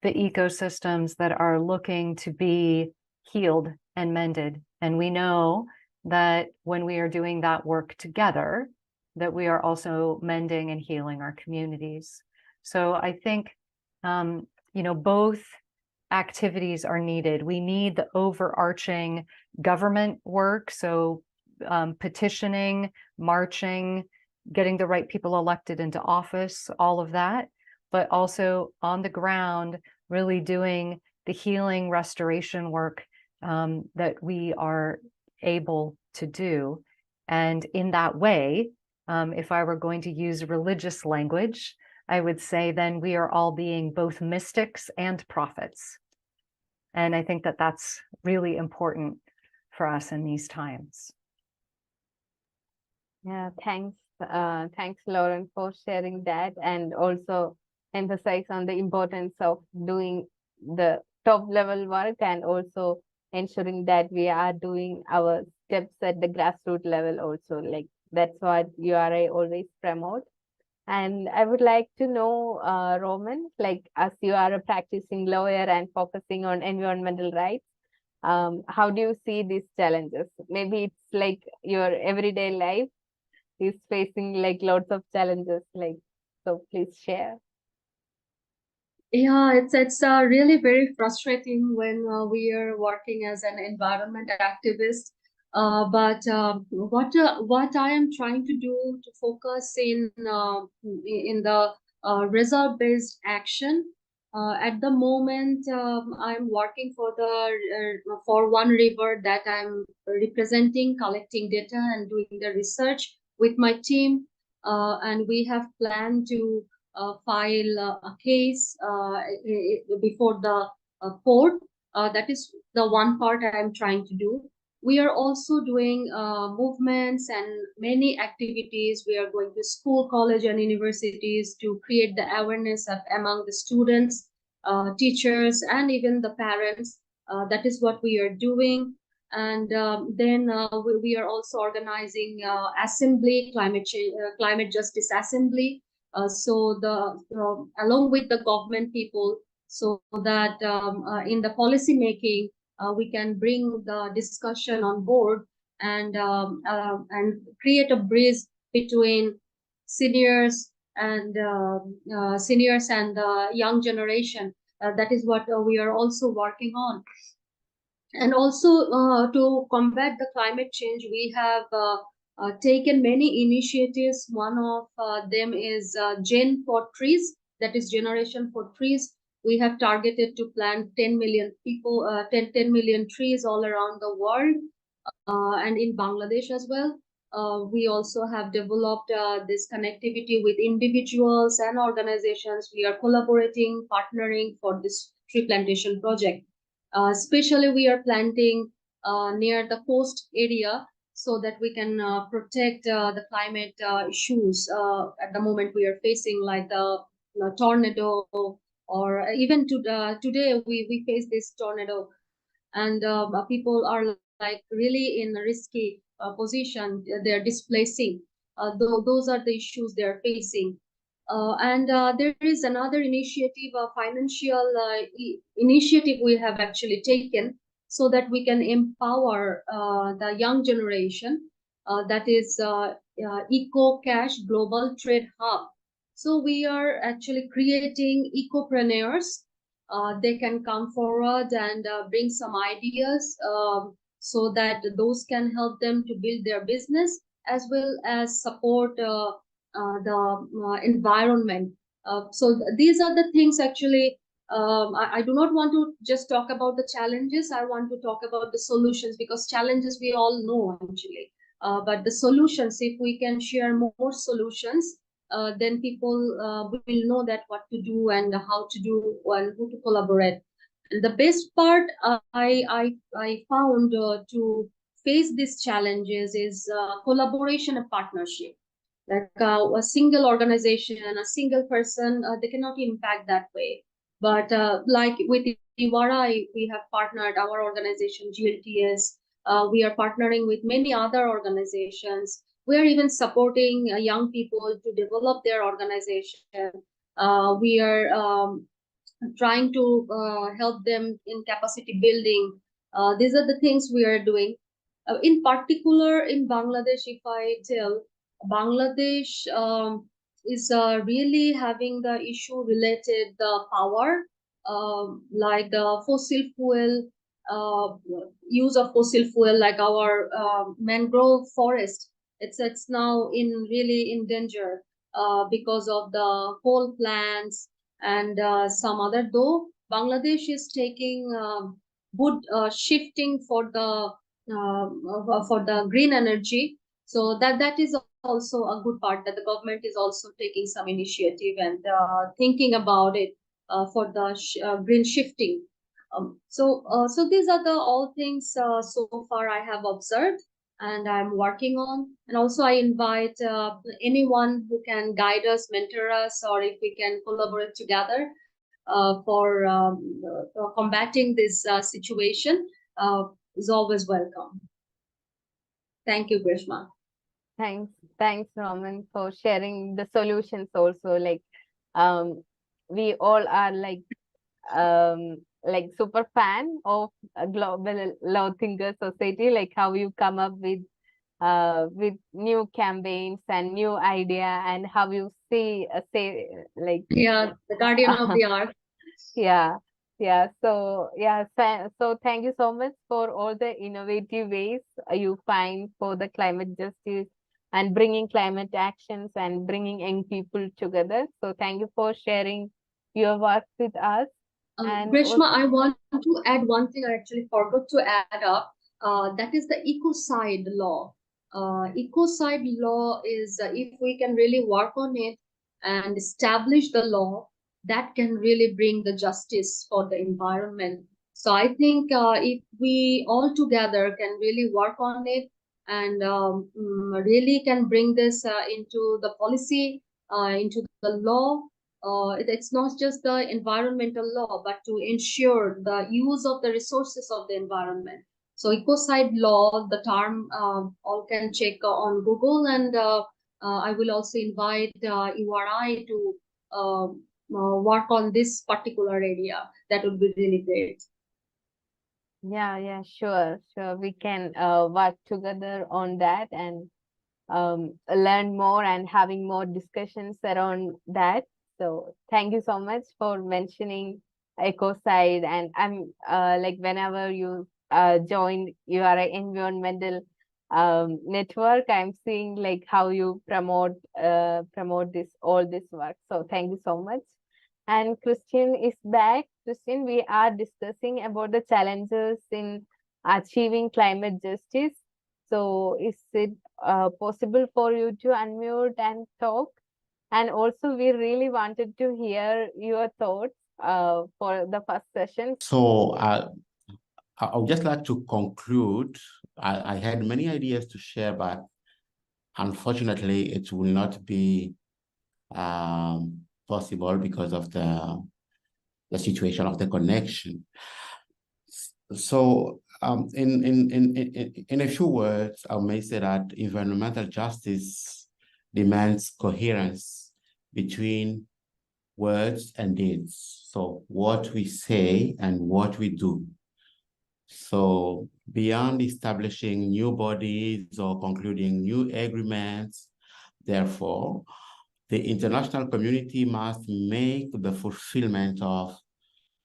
the ecosystems that are looking to be healed and mended. And we know that when we are doing that work together, that we are also mending and healing our communities. So I think, both activities are needed. We need the overarching government work, so petitioning, marching, getting the right people elected into office, all of that, but also on the ground, really doing the healing restoration work that we are able to do. And in that way, if I were going to use religious language, I would say then we are all being both mystics and prophets. And I think that that's really important for us in these times. Yeah, thanks. Thanks, Lauren, for sharing that, and also emphasize on the importance of doing the top level work and also ensuring that we are doing our steps at the grassroots level also. Like that's what URI always promote. And I would like to know, Raoman, like as you are a practicing lawyer and focusing on environmental rights, how do you see these challenges? Maybe it's like your everyday life is facing like lots of challenges, like, so please share. Yeah, it's really very frustrating when we are working as an environment activist. But what I am trying to do to focus in the result-based action. At the moment, I'm working for one river that I'm representing, collecting data and doing the research with my team, and we have planned to file a case before the court. That is the one part I am trying to do. We are also doing movements and many activities. We are going to school, college, and universities to create the awareness among the students, teachers, and even the parents. That is what we are doing. And then we are also organizing assembly, climate justice assembly. So along with the government people, so that in the policy making, we can bring the discussion on board and create a bridge between seniors and the young generation. That is what we are also working on. And also to combat the climate change, we have taken many initiatives. One of them is Gen for Trees, that is Generation for Trees. We have targeted to plant 10 million 10 million trees all around the world, and in Bangladesh as well. We also have developed this connectivity with individuals and organizations. We are collaborating, partnering for this tree plantation project. Especially we are planting near the coast area so that we can protect the climate issues at the moment we are facing, like the tornado, or even today we face this tornado, and people are like really in a risky position. They're displacing. Those are the issues they're facing. And there is another initiative, a financial initiative we have actually taken so that we can empower the young generation. That is EcoCash Global Trade Hub. So we are actually creating ecopreneurs. They can come forward and bring some ideas so that those can help them to build their business as well as support the environment. So these are the things actually. I do not want to just talk about the challenges. I want to talk about the solutions, because challenges we all know actually. But the solutions, if we can share more solutions, then people will know that what to do and how to do and who to collaborate. And the best part I found to face these challenges is collaboration and partnership. Like a single organization, a single person, they cannot impact that way. But like with URI, we have partnered, our organization GLTS, we are partnering with many other organizations. We are even supporting young people to develop their organization. We are trying to help them in capacity building. These are the things we are doing. In particular, in Bangladesh, if I tell, Bangladesh is really having the issue related the power, like the fossil fuel, use of fossil fuel, like our mangrove forest It's now really in danger because of the coal plants and some other. Though Bangladesh is taking good shifting for the green energy, so that is also a good part, that the government is also taking some initiative and thinking about it for the green shifting. So these are the all things so far I have observed and I'm working on. And also I invite anyone who can guide us, mentor us, or if we can collaborate together for combating this situation is always welcome. Thank you, Grishma. Thanks, Raoman, for sharing the solutions also. Like, we all are like super fan of a global law thinker society, like how you come up with new campaigns and new idea, and how you say like the guardian of the earth. Yeah. So thank you so much for all the innovative ways you find for the climate justice and bringing climate actions and bringing young people together. So thank you for sharing your work with us. And Grishma, I want to add one thing I actually forgot to add up. That is the ecocide law. Ecocide law is if we can really work on it and establish the law, that can really bring the justice for the environment. So I think if we all together can really work on it and really can bring this into the policy, into the law, it's not just the environmental law, but to ensure the use of the resources of the environment. So ecocide law, the term all can check on Google, and I will also invite URI to work on this particular area. That would be really great. Yeah, sure. We can work together on that and learn more and having more discussions around that. So thank you so much for mentioning ecocide. And I'm like, whenever you join your environmental network, I'm seeing like how you promote all this work. So thank you so much. And Christian is back. Christian, we are discussing about the challenges in achieving climate justice. So is it possible for you to unmute and talk? And also, we really wanted to hear your thoughts for the first session. So I would just like to conclude. I had many ideas to share, but unfortunately, it will not be possible because of the situation of the connection. So in a few words, I may say that environmental justice demands coherence between words and deeds. So what we say and what we do. So beyond establishing new bodies or concluding new agreements, therefore, the international community must make the fulfillment of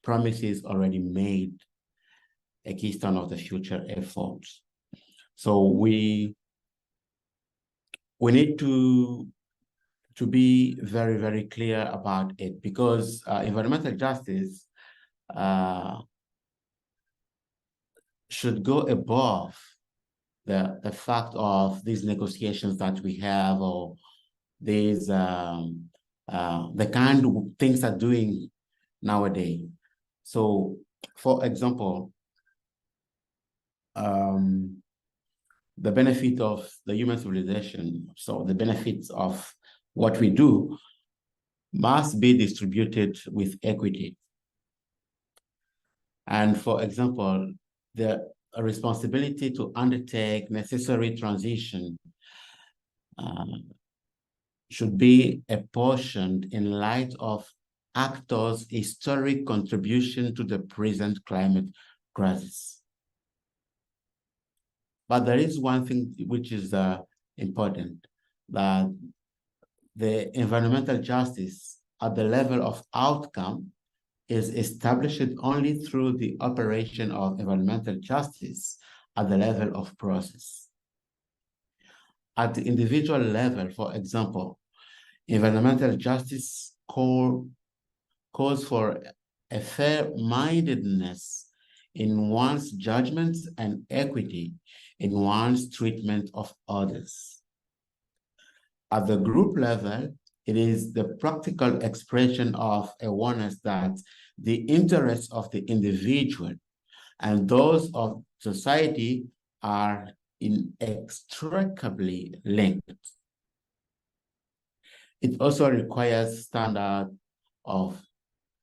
promises already made a keystone of the future efforts. So we need to be very, very clear about it, because environmental justice should go above the fact of these negotiations that we have, or these the kind of things are doing nowadays. So, for example, the benefit of the human civilization, so the benefits of what we do must be distributed with equity. And for example, the responsibility to undertake necessary transition should be apportioned in light of actors' historic contribution to the present climate crisis. But there is one thing which is important, that the environmental justice at the level of outcome is established only through the operation of environmental justice at the level of process. at the individual level, for example, environmental justice calls for a fair-mindedness in one's judgments and equity in one's treatment of others. At the group level, it is the practical expression of awareness that the interests of the individual and those of society are inextricably linked. It also requires standards of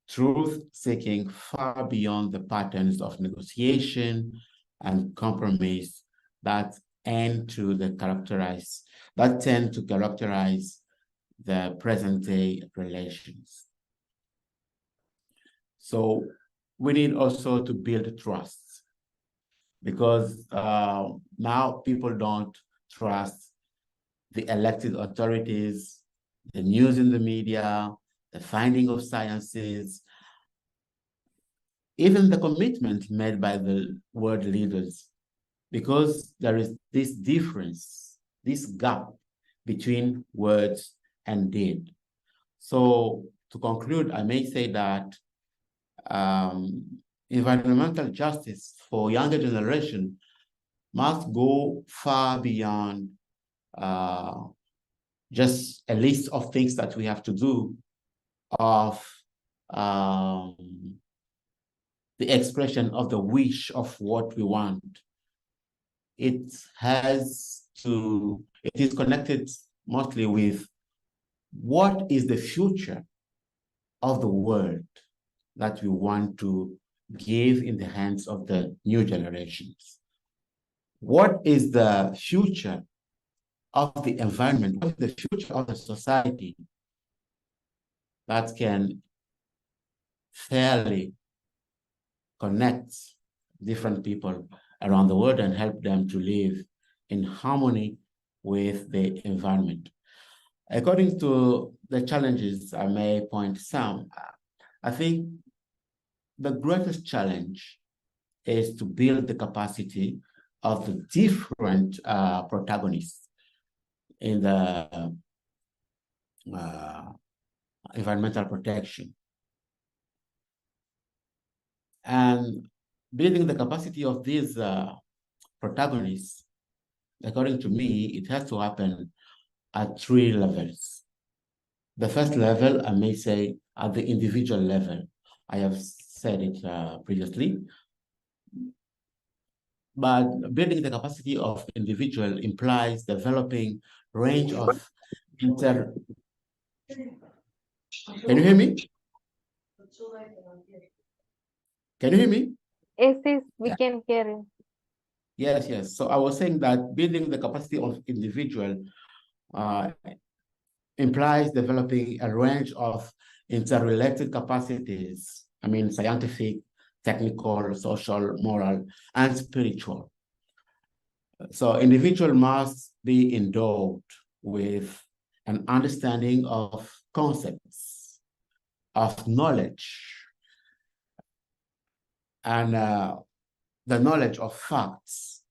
truth-seeking far beyond the patterns of negotiation and compromise that tend to characterize the present-day relations. So we need also to build trust, because now people don't trust the elected authorities, the news in the media, the finding of sciences, even the commitment made by the world leaders, because there is this difference, this gap between words and deed. So to conclude, I may say that environmental justice for younger generation must go far beyond just a list of things that we have to do, of the expression of the wish of what we want. It is connected mostly with what is the future of the world that we want to give in the hands of the new generations. What is the future of the environment? What is the future of the society that can fairly connect different people around the world and help them to live in harmony with the environment? According to the challenges, I may point some. I think the greatest challenge is to build the capacity of the different protagonists in the environmental protection. And building the capacity of these protagonists, according to me, it has to happen at 3 levels. The first level, I may say, at the individual level. I have said it previously. But building the capacity of individual implies developing range of Can you hear me? Can you hear me? Yes, we can hear you. Yes. So I was saying that building the capacity of individual implies developing a range of interrelated capacities. I mean, scientific, technical, social, moral, and spiritual. So individual must be endowed with an understanding of concepts, of knowledge, and the knowledge of facts,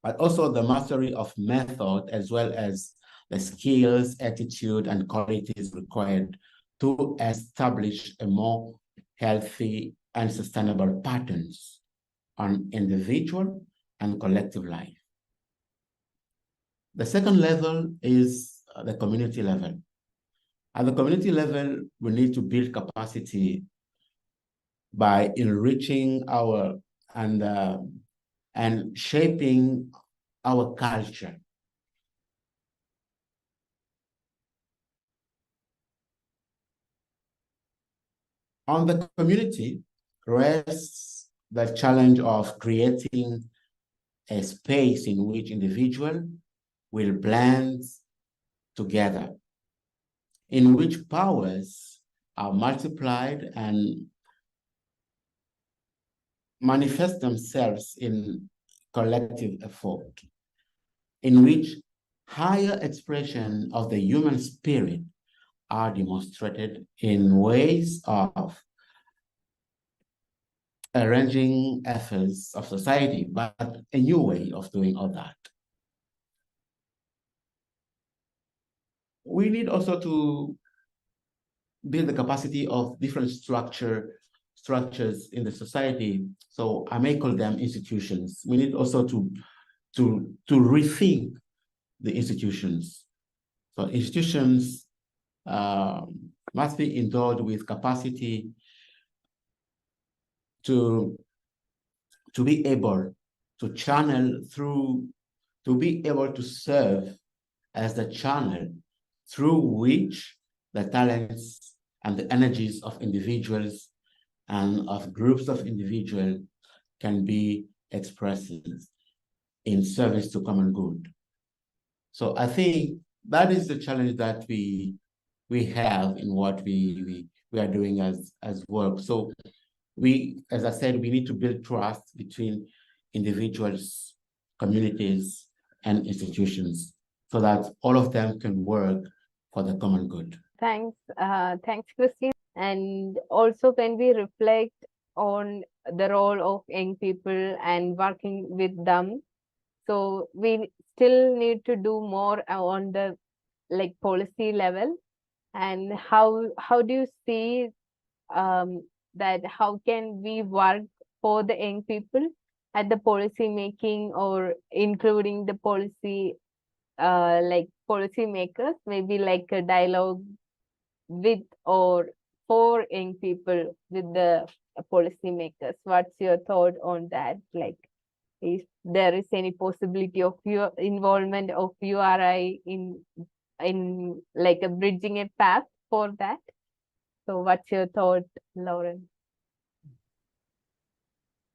but also the mastery of method, as well as the skills, attitude, and qualities required to establish a more healthy and sustainable patterns on individual and collective life. The second level is the community level. At the community level, we need to build capacity by enriching our and shaping our culture. On the community rests the challenge of creating a space in which individuals will blend together, in which powers are multiplied and manifest themselves in collective effort, in which higher expression of the human spirit are demonstrated in ways of arranging efforts of society, but a new way of doing all that. we need also to build the capacity of different structures in the society. So I may call them institutions. We need also to rethink the institutions. So institutions must be endowed with capacity to be able to channel through, to be able to serve as the channel through which the talents and the energies of individuals and of groups of individuals can be expressed in service to common good. So I think that is the challenge that we have in what we are doing as work. So we, as I said, we need to build trust between individuals, communities, and institutions so that all of them can work for the common good. Thanks, Christine. And also, when we reflect on the role of young people and working with them, so we still need to do more on the policy level. And how do you see that how can we work for the young people at the policy making, or including the policy policy makers, maybe like a dialogue with or for young people with the policy makers? What's your thought on that? Like, if there is any possibility of your involvement of URI in like a bridging a path for that? So what's your thought, Lauren?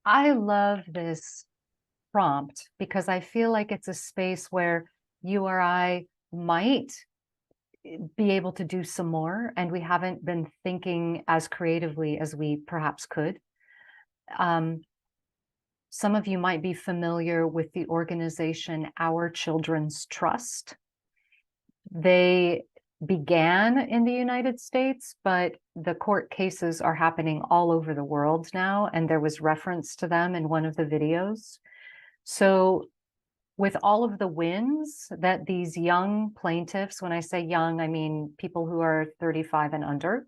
I love this prompt because I feel like it's a space where URI might be able to do some more, and we haven't been thinking as creatively as we perhaps could. Some of you might be familiar with the organization Our Children's Trust. They began in the United States, but the court cases are happening all over the world now, and there was reference to them in one of the videos. So with all of the wins that these young plaintiffs, when I say young, I mean people who are 35 and under,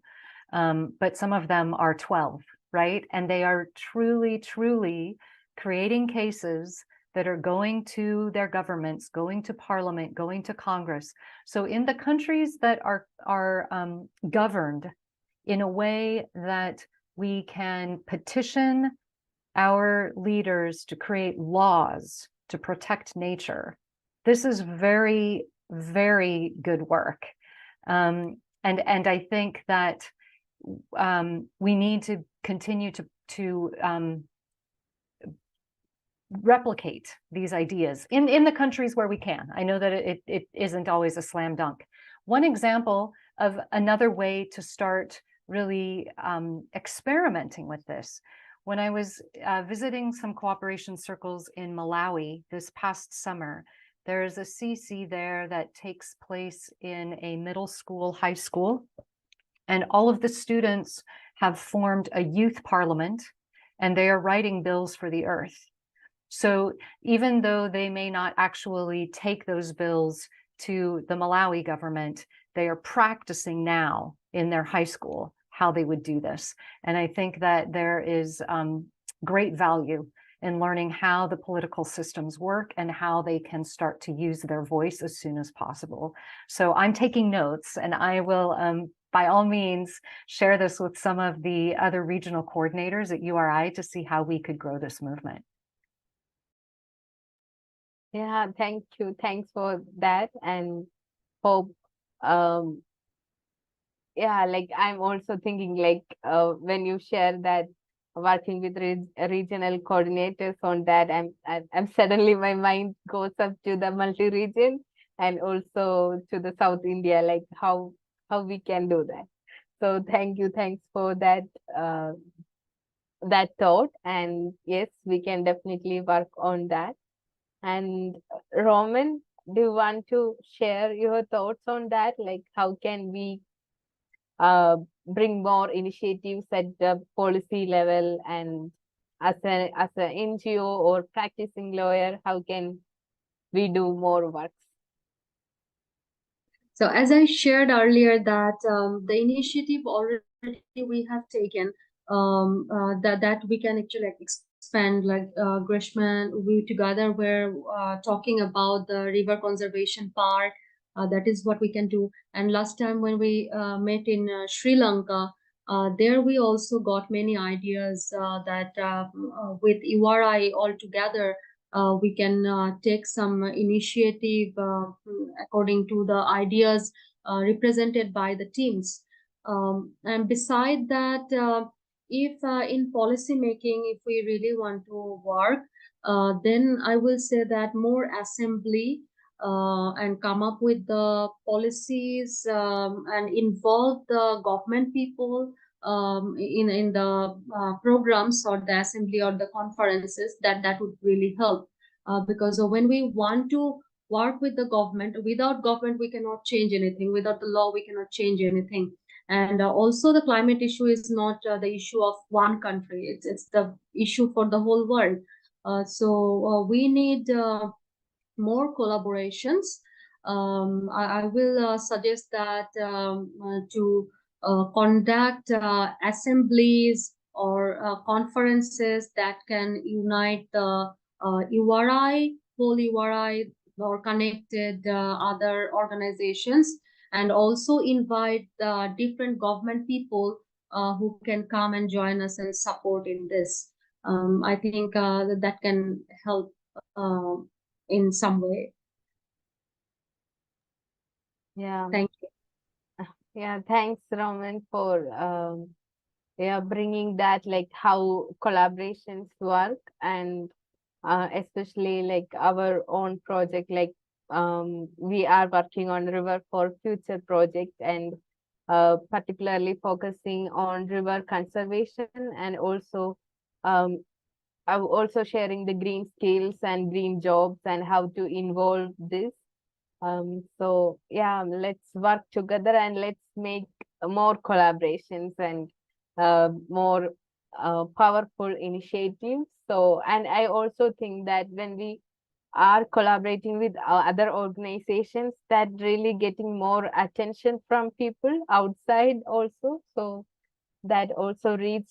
but some of them are 12, right? And they are truly, truly creating cases that are going to their governments, going to parliament, going to Congress. So in the countries that are governed in a way that we can petition our leaders to create laws to protect nature, this is very, very good work. And I think that we need to continue to replicate these ideas in the countries where we can. I know that it isn't always a slam dunk. One example of another way to start really experimenting with this, when I was visiting some cooperation circles in Malawi this past summer, there is a CC there that takes place in a middle school, high school, and all of the students have formed a youth parliament, and they are writing bills for the earth. So even though they may not actually take those bills to the Malawi government, they are practicing now in their high school how they would do this. And I think that there is great value in learning how the political systems work and how they can start to use their voice as soon as possible. So I'm taking notes, and I will, by all means, share this with some of the other regional coordinators at URI to see how we could grow this movement. Yeah, thank you. Thanks for that. And hope, yeah, like I'm also thinking like when you share that working with regional coordinators on that, I'm suddenly my mind goes up to the multi-region and also to the South India, like how we can do that. So thank you. Thanks for that that thought. And yes, we can definitely work on that. And Raoman, do you want to share your thoughts on that? Like, how can we bring more initiatives at the policy level, and as an NGO or practicing lawyer, how can we do more work? So as I shared earlier that the initiative already we have taken that we can actually expand, like Greshman, we together were talking about the river conservation part. That is what we can do. And last time when we met in Sri Lanka, there we also got many ideas that with URI all together, we can take some initiative according to the ideas represented by the teams. And beside that, if in policy making, if we really want to work, then I will say that more assembly and come up with the policies and involve the government people in the programs or the assembly or the conferences, that would really help. Because when we want to work with the government, without government we cannot change anything, without the law we cannot change anything. And also the climate issue is not the issue of one country, it's the issue for the whole world. So we need more collaborations. I will suggest that to conduct assemblies or conferences that can unite the URI, whole URI, or connected other organizations, and also invite different government people who can come and join us and support in this. I think that can help in some way. Yeah. Thank you. Yeah, thanks, Raoman, for bringing that, like how collaborations work, and especially like our own project, like we are working on River for Future project, and particularly focusing on river conservation, and also I'm also sharing the green skills and green jobs and how to involve this. So yeah, let's work together and let's make more collaborations and more powerful initiatives. So, and I also think that when we are collaborating with other organizations, that really getting more attention from people outside also. So that also reach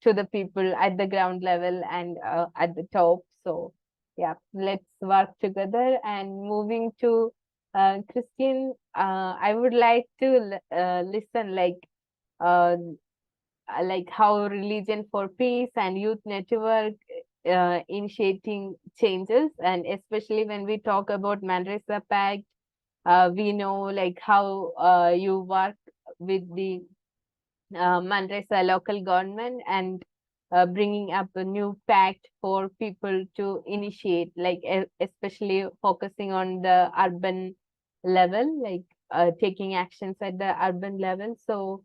to the people at the ground level and at the top. So yeah, let's work together. And moving to Christine, I would like to listen like how Religion for Peace and Youth Network initiating changes, and especially when we talk about Manresa Pact, we know like how you work with the Manresa local government and bringing up a new pact for people to initiate, like especially focusing on the urban level, like taking actions at the urban level. So,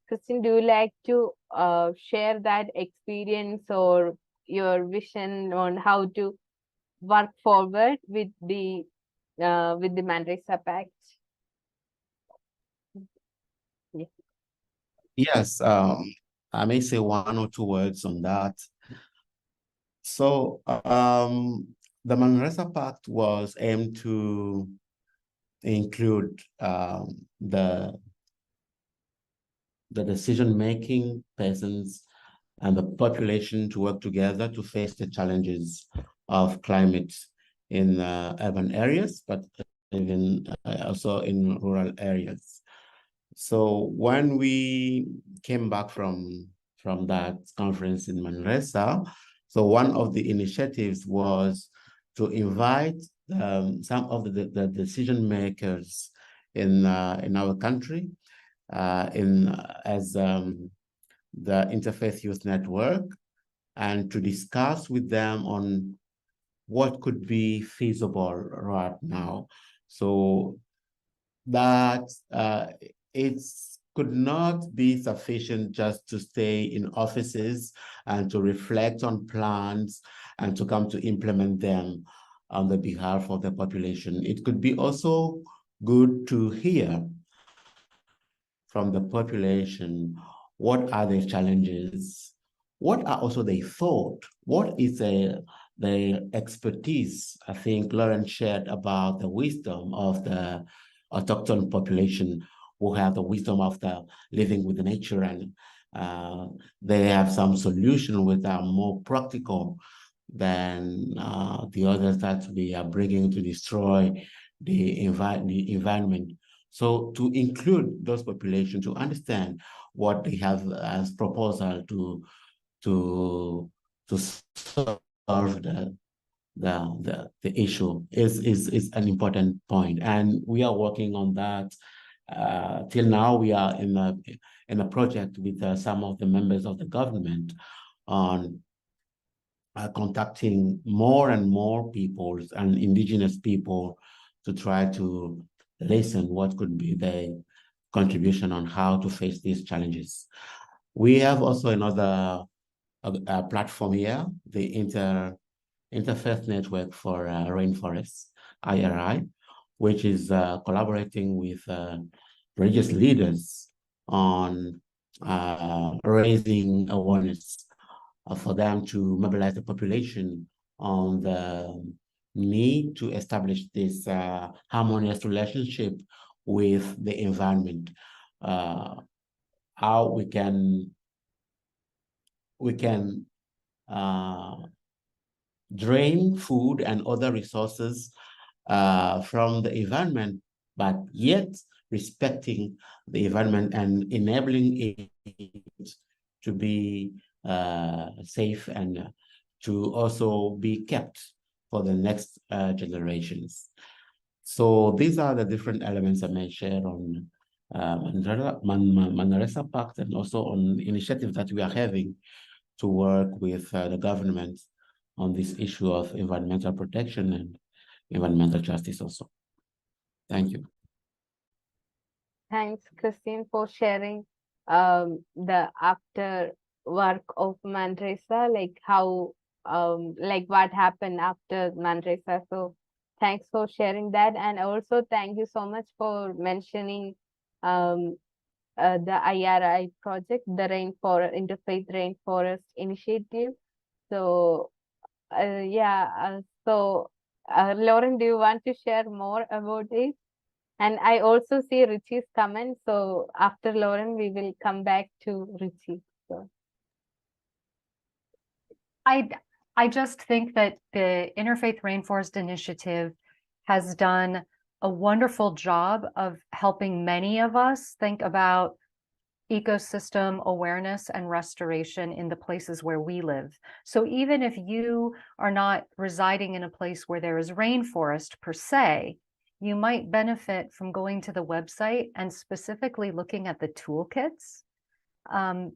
Christine, do you like to share that experience or your vision on how to work forward with the Manresa Pact? Yeah. Yes, I may say one or two words on that. So the Manresa Pact was aimed to include the decision-making persons and the population to work together to face the challenges of climate in urban areas, but even also in rural areas. So when we came back from that conference in Manresa, so one of the initiatives was to invite some of the decision makers in our country as the Interfaith Youth Network, and to discuss with them on what could be feasible right now. So that it could not be sufficient just to stay in offices and to reflect on plans and to come to implement them on the behalf of the population. It could be also good to hear from the population what are their challenges, what are also their thoughts, what is their expertise. I think Lauren shared about the wisdom of the autochthon population who have the wisdom of the living with the nature, and they have some solution which are more practical than the others that we are bringing to destroy the environment. So to include those populations, to understand what they have as proposal to solve the issue is an important point, and we are working on that. Till now, we are in a project with some of the members of the government on contacting more and more peoples and indigenous people to try to listen what could be their contribution on how to face these challenges. We have also another platform here, the Interfaith Network for Rainforests, IRI, which is collaborating with religious leaders on raising awareness for them to mobilize the population on the need to establish this harmonious relationship with the environment. How we can drain food and other resources from the environment, but yet respecting the environment and enabling it to be safe and to also be kept for the next generations. So these are the different elements I may share on Manresa Pact, and also on initiatives that we are having to work with the government on this issue of environmental protection and environmental justice also. Thank you. Thanks, Christine, for sharing the after work of Manresa, like how like what happened after Manresa. So thanks for sharing that, and also thank you so much for mentioning the IRI project, the Interfaith Rainforest Initiative. So Lauren, do you want to share more about it? And I also see Richie's comment. So after Lauren, we will come back to Richie. So. I just think that the Interfaith Rainforest Initiative has done a wonderful job of helping many of us think about ecosystem awareness and restoration in the places where we live. So even if you are not residing in a place where there is rainforest per se, you might benefit from going to the website and specifically looking at the toolkits,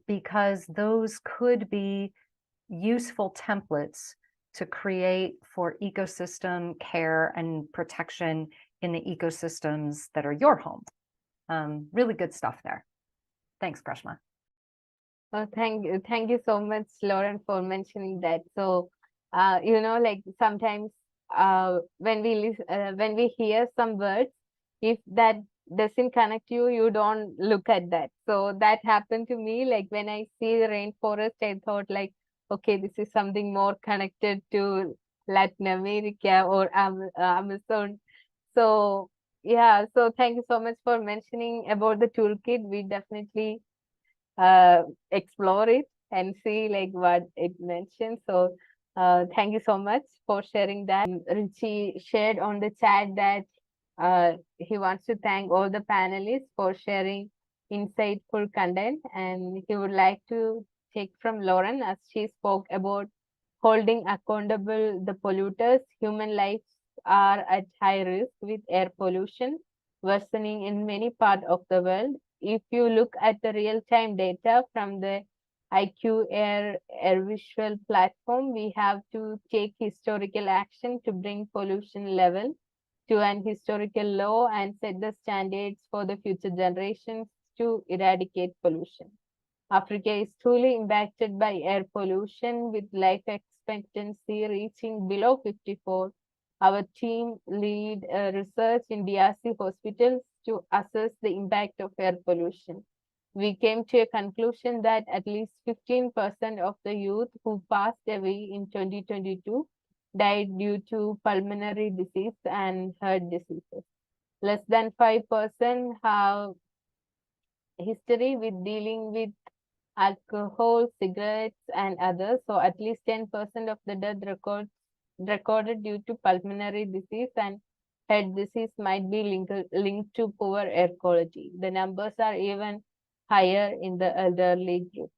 because those could be useful templates to create for ecosystem care and protection in the ecosystems that are your home. Really good stuff there. Thanks, Greshma. Thank you so much, Lauren, for mentioning that. So, like sometimes when we hear some words, if that doesn't connect you, you don't look at that. So that happened to me. Like when I see the rainforest, I thought like, okay, this is something more connected to Latin America or Amazon. So yeah, so thank you so much for mentioning about the toolkit. We definitely explore it and see like what it mentions. So thank you so much for sharing that. Richie shared on the chat that he wants to thank all the panelists for sharing insightful content, and he would like to take from Lauren as she spoke about holding accountable the polluters. Human lives are at high risk with air pollution worsening in many parts of the world. If you look at the real-time data from the IQ Air Visual platform, we have to take historical action to bring pollution level to an historical low and set the standards for the future generations to eradicate pollution. Africa is truly impacted by air pollution with life expectancy reaching below 54. Our team lead research in DRC hospitals to assess the impact of air pollution. We came to a conclusion that at least 15% of the youth who passed away in 2022 died due to pulmonary disease and heart diseases. less than 5% have history with dealing with alcohol, cigarettes, and others. So at least 10% of the death recorded due to pulmonary disease and head disease might be linked to poor air quality. The numbers are even higher in the elderly group.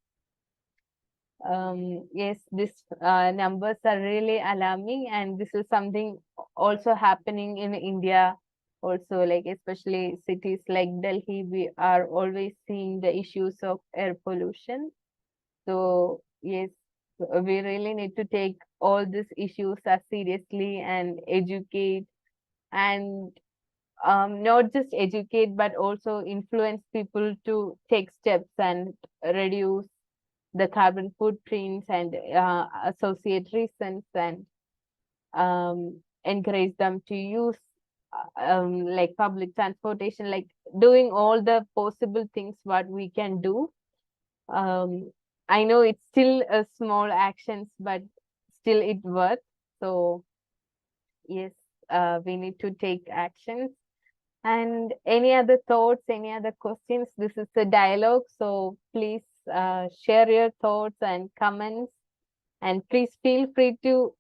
Yes, these numbers are really alarming, and this is something also happening in India. Also, like especially cities like Delhi, we are always seeing the issues of air pollution. So yes, we really need to take all these issues as seriously and educate, and not just educate but also influence people to take steps and reduce the carbon footprints and associate reasons, and encourage them to use like public transportation, like doing all the possible things what we can do. I know it's still a small actions, but still it works. So yes, we need to take actions. And any other thoughts, any other questions? This is a dialogue, so please share your thoughts and comments, and please feel free to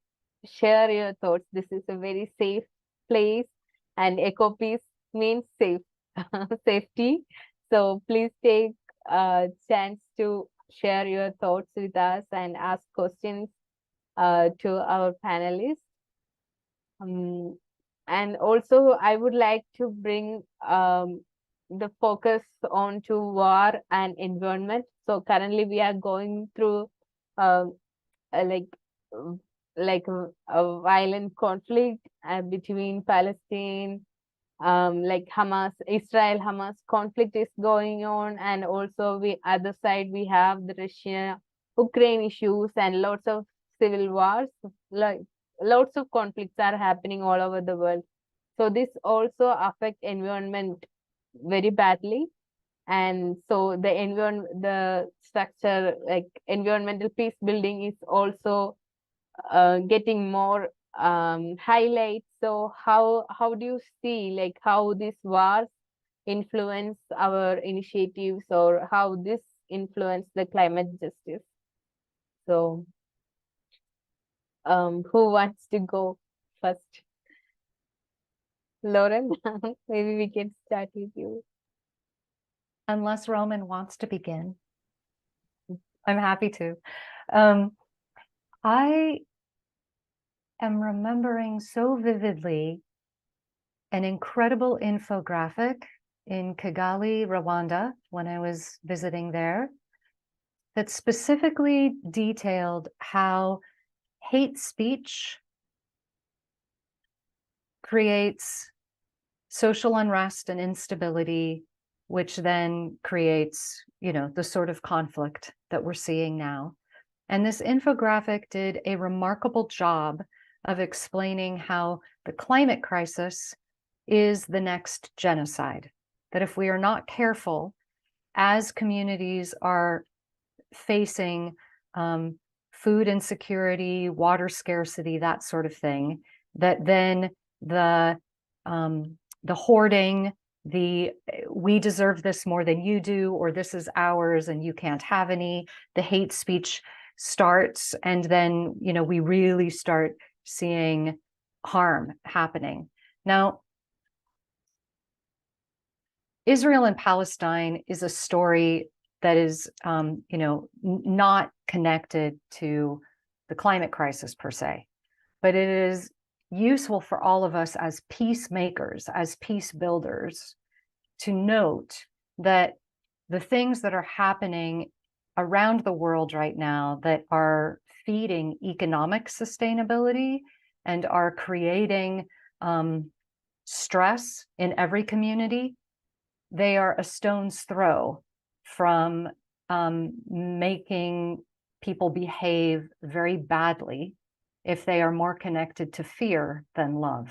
share your thoughts. This is a very safe place, and EcoPeace means safe, safety. So please take a chance to share your thoughts with us and ask questions to our panelists. And also, I would like to bring the focus on to war and environment. So currently, we are going through uh, uh, like uh, a violent conflict between Palestine, like Hamas, Israel Hamas conflict is going on, and also we other side we have the Russia Ukraine issues and lots of civil wars, like lots of conflicts are happening all over the world. So this also affect environment very badly, and so the structure like environmental peace building is also getting more highlights. So how do you see like how these wars influence our initiatives, or how this influence the climate justice? So who wants to go first? Lauren, maybe we can start with you. Unless Raoman wants to begin, I'm happy to. I am remembering so vividly an incredible infographic in Kigali, Rwanda, when I was visiting there, that specifically detailed how hate speech creates social unrest and instability, which then creates, the sort of conflict that we're seeing now. And this infographic did a remarkable job of explaining how the climate crisis is the next genocide. That if we are not careful, as communities are facing food insecurity, water scarcity, that sort of thing, that then the hoarding, we deserve this more than you do, or this is ours and you can't have any, the hate speech starts, and then we really start seeing harm happening. Now, Israel and Palestine is a story that is not connected to the climate crisis per se, but it is useful for all of us as peacemakers, as peace builders, to note that the things that are happening around the world right now that are feeding economic sustainability and are creating stress in every community, they are a stone's throw from making people behave very badly if they are more connected to fear than love.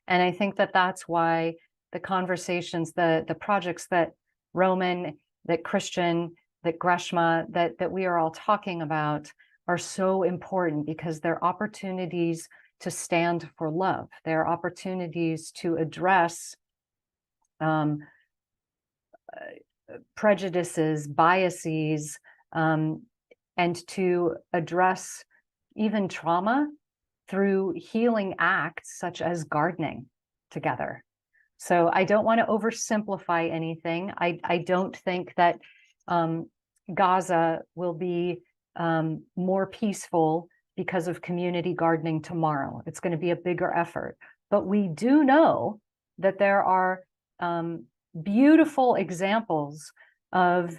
And I think that that's why the conversations, the projects that Raoman, that Christian, that Greshma, that we are all talking about are so important, because they're opportunities to stand for love. They're opportunities to address prejudices, biases, and to address even trauma through healing acts such as gardening together. So I don't want to oversimplify anything. I don't think that Gaza will be more peaceful because of community gardening tomorrow. It's going to be a bigger effort. But we do know that there are beautiful examples of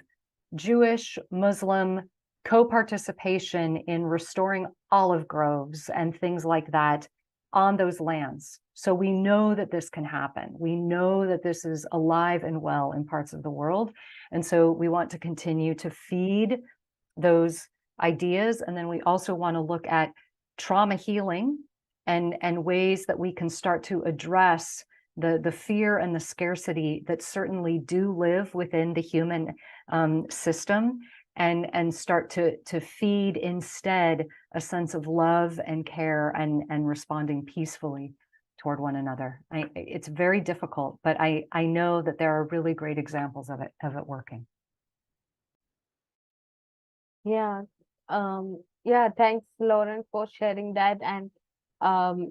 Jewish, Muslim co-participation in restoring olive groves and things like that on those lands. So we know that this can happen. We know that this is alive and well in parts of the world. And so we want to continue to feed those ideas. And then we also want to look at trauma healing and ways that we can start to address the fear and the scarcity that certainly do live within the human system, and start to feed instead a sense of love and care and responding peacefully toward one another. It's very difficult, but I know that there are really great examples of it working. Yeah. Yeah, thanks, Lauren, for sharing that. And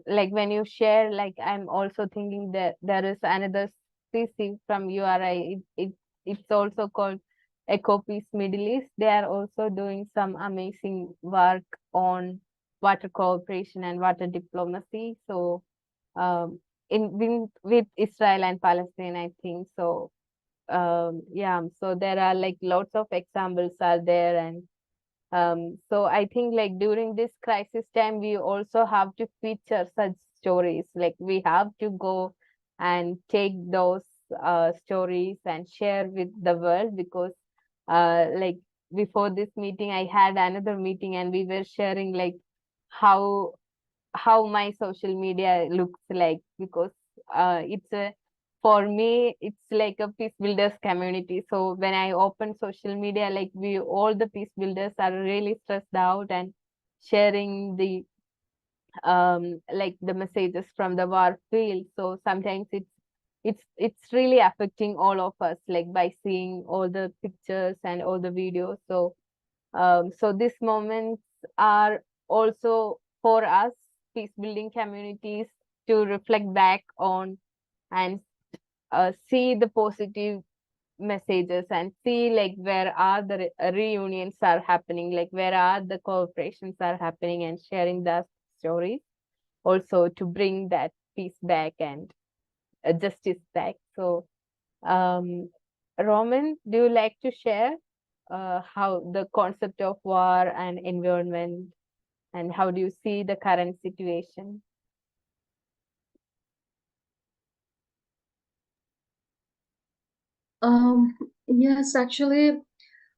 like when you share, like I'm also thinking that there is another species from URI. It's also called EcoPeace Middle East. They are also doing some amazing work on water cooperation and water diplomacy. So with Israel and Palestine, I think so. Yeah, so there are like lots of examples are there. And so I think like during this crisis time, we also have to feature such stories. Like we have to go and take those stories and share with the world, because like before this meeting, I had another meeting and we were sharing like how my social media looks like, because for me, it's like a peace builders community. So when I open social media, like all the peace builders are really stressed out and sharing the like the messages from the war field. So sometimes it's really affecting all of us, like by seeing all the pictures and all the videos. So so these moments are also for us peace building communities to reflect back on and see the positive messages and see like where are the reunions are happening, like where are the cooperations are happening, and sharing the stories also to bring that peace back and justice back. So Raoman, do you like to share how the concept of war and environment, and how do you see the current situation? Yes, actually,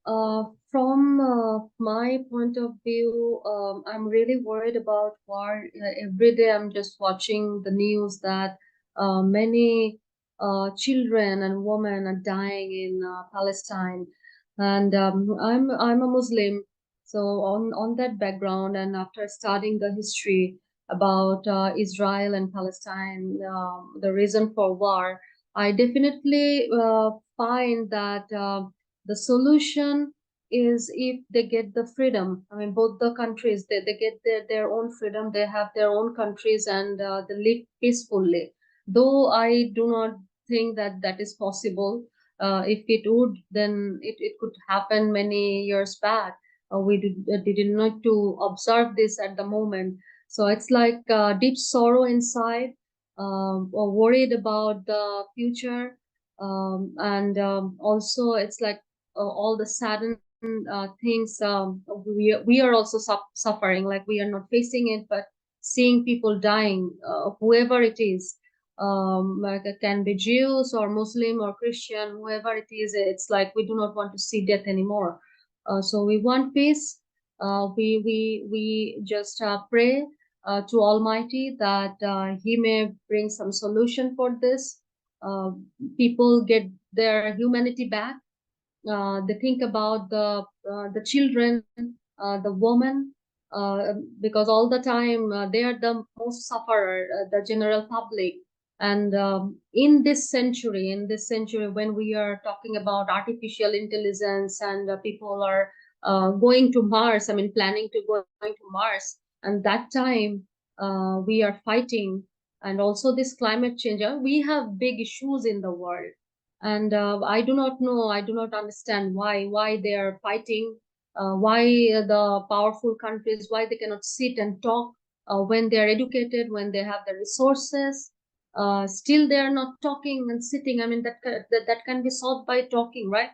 from my point of view, I'm really worried about war. Every day, I'm just watching the news that many children and women are dying in Palestine, and I'm a Muslim, so on that background, and after studying the history about Israel and Palestine, the reason for war, I definitely find that the solution is if they get the freedom. I mean, both the countries, they get their own freedom, they have their own countries, and they live peacefully. Though I do not think that that is possible. If it would, then it could happen many years back. We did not to observe this at the moment. So it's like deep sorrow inside, or worried about the future, and also it's like all the sudden things. We are also suffering, like we are not facing it, but seeing people dying, whoever it is, like it can be Jews or Muslim or Christian, whoever it is. It's like we do not want to see death anymore. So we want peace. We just pray to Almighty that He may bring some solution for this. People get their humanity back. They think about the children, the woman, because all the time they are the most sufferer, the general public. And in this century, when we are talking about artificial intelligence and people are going to Mars, I mean, planning to going to Mars, and that time we are fighting, and also this climate change. We have big issues in the world, and I do not know, I do not understand why they are fighting, why the powerful countries, why they cannot sit and talk when they are educated, when they have the resources. Still they are not talking and sitting. I mean, that can be solved by talking, right?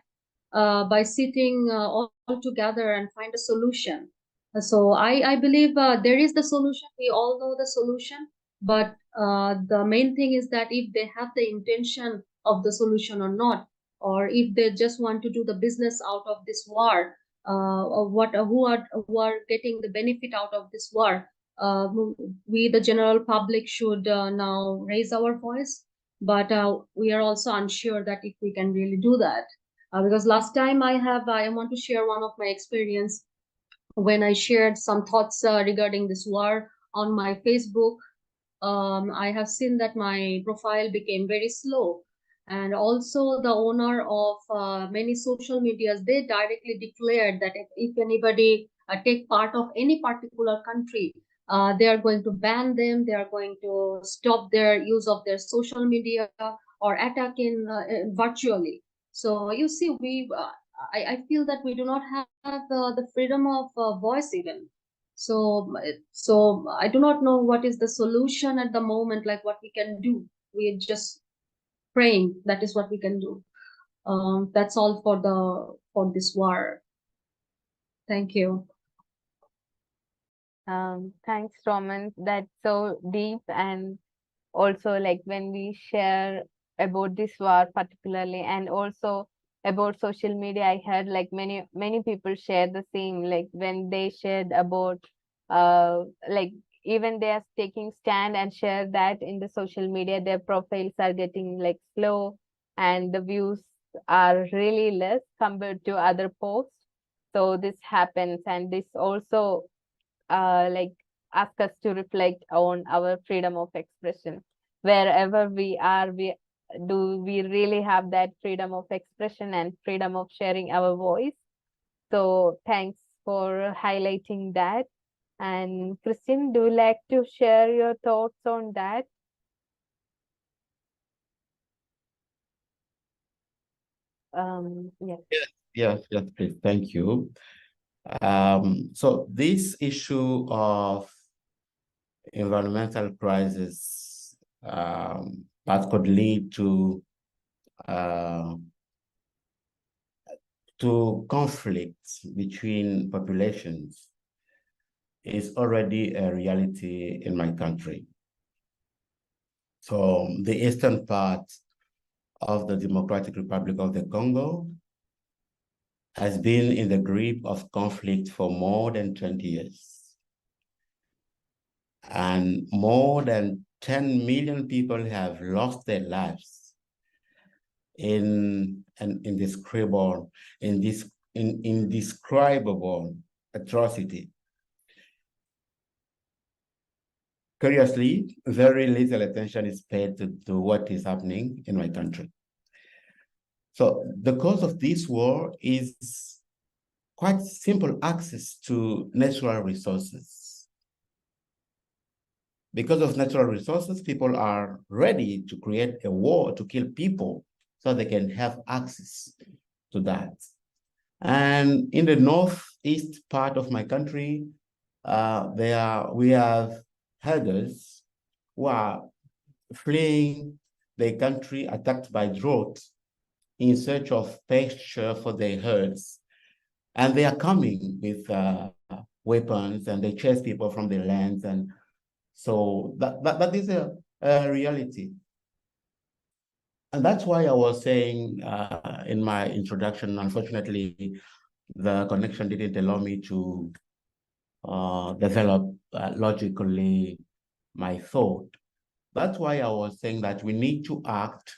By sitting all together and find a solution. So I believe there is the solution. We all know the solution, but the main thing is that if they have the intention of the solution or not, or if they just want to do the business out of this war, or who are getting the benefit out of this war. We, the general public, should now raise our voice, but we are also unsure that if we can really do that. Because last time I want to share one of my experience when I shared some thoughts regarding this war on my Facebook. I have seen that my profile became very slow, and also the owner of many social medias, they directly declared that if anybody take part of any particular country, they are going to ban them, they are going to stop their use of their social media or attack in virtually. So you see, I feel that we do not have the freedom of voice even. So I do not know what is the solution at the moment, like what we can do. We're just praying. That is what we can do. That's all for this war. Thank you. Thanks, Raoman. That's so deep, and also like when we share about this war particularly, and also about social media, I heard like many people share the same, like when they shared about like even they are taking stand and share that in the social media, their profiles are getting like slow and the views are really less compared to other posts. So this happens, and this also like ask us to reflect on our freedom of expression. Wherever we are, we really have that freedom of expression and freedom of sharing our voice? So thanks for highlighting that. And Christine, do you like to share your thoughts on that? Yes. Yes, please. Thank you. So this issue of environmental crisis that could lead to conflicts between populations is already a reality in my country. So the eastern part of the Democratic Republic of the Congo has been in the grip of conflict for more than 20 years. And more than 10 million people have lost their lives in an indescribable atrocity. Curiously, very little attention is paid to what is happening in my country. So the cause of this war is quite simple: access to natural resources. Because of natural resources, people are ready to create a war to kill people so they can have access to that. And in the northeast part of my country, we have herders who are fleeing their country attacked by drought in search of pasture for their herds. And they are coming with weapons, and they chase people from their lands. And so that is a reality. And that's why I was saying in my introduction, unfortunately, the connection didn't allow me to develop logically my thought. That's why I was saying that we need to act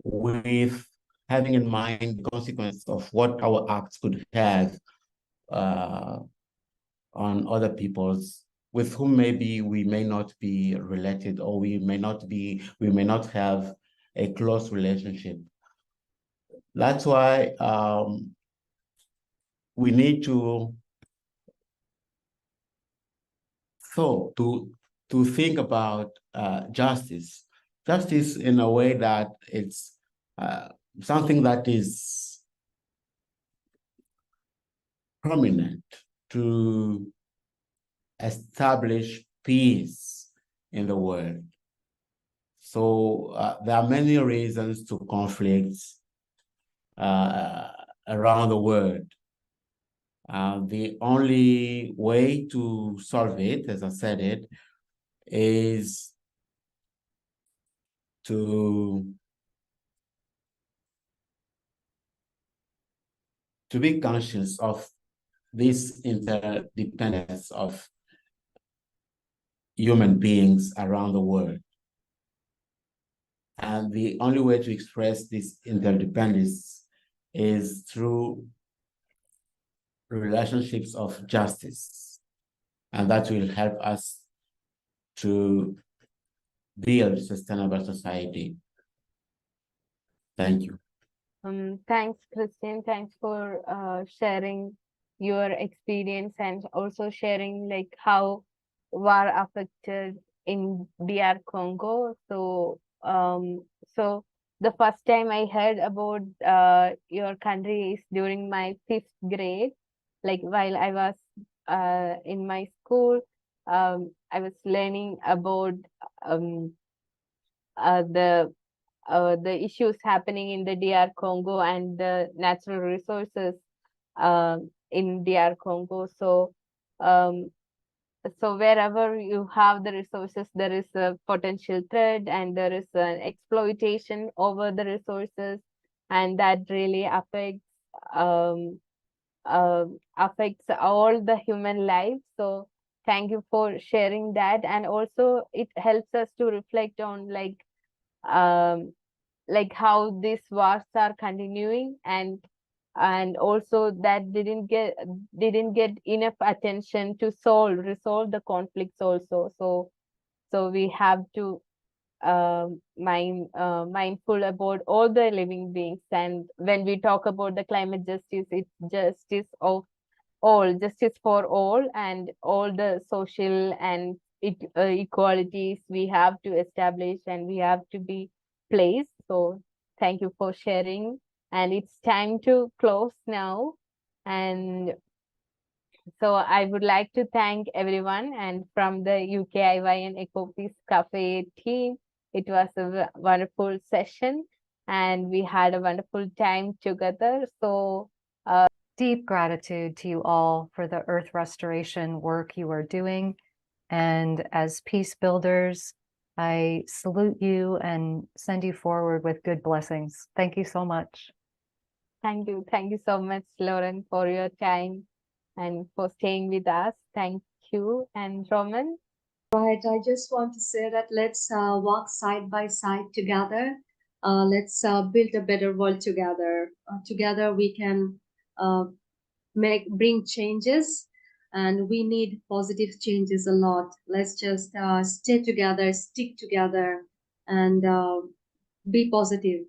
with having in mind the consequence of what our acts could have on other people's with whom maybe we may not be related, or we may not have a close relationship. That's why we need to think about justice in a way that it's something that is prominent to establish peace in the world. So there are many reasons to conflicts around the world. The only way to solve it, as I said it, is to be conscious of this interdependence of human beings around the world. And the only way to express this interdependence is through relationships of justice. And that will help us to build sustainable society. Thank you. Thanks, Christian. Thanks for sharing your experience and also sharing like how war affected in DR Congo. So so the first time I heard about your country is during my 5th grade. Like while I was in my school, I was learning about the issues happening in the DR Congo and the natural resources in DR Congo. So so wherever you have the resources, there is a potential threat and there is an exploitation over the resources, and that really affects all the human life. So thank you for sharing that. And also it helps us to reflect on like how these wars are continuing, and also that didn't get enough attention to resolve the conflicts also. So we have to mindful about all the living beings. And when we talk about the climate justice, it's justice of all, justice for all, and all the social and equalities we have to establish and we have to be placed. So thank you for sharing, and it's time to close now. And so I would like to thank everyone, and from the UKIYN EcoPeace Cafe team, it was a wonderful session and we had a wonderful time together. So deep gratitude to you all for the earth restoration work you are doing. And as peace builders, I salute you and send you forward with good blessings. Thank you so much. Thank you. Thank you so much, Lauren, for your time and for staying with us. Thank you. And Raoman? Right, I just want to say that let's walk side by side together. Let's build a better world together. Together we can bring changes, and we need positive changes a lot. Let's just stay together, stick together, and be positive.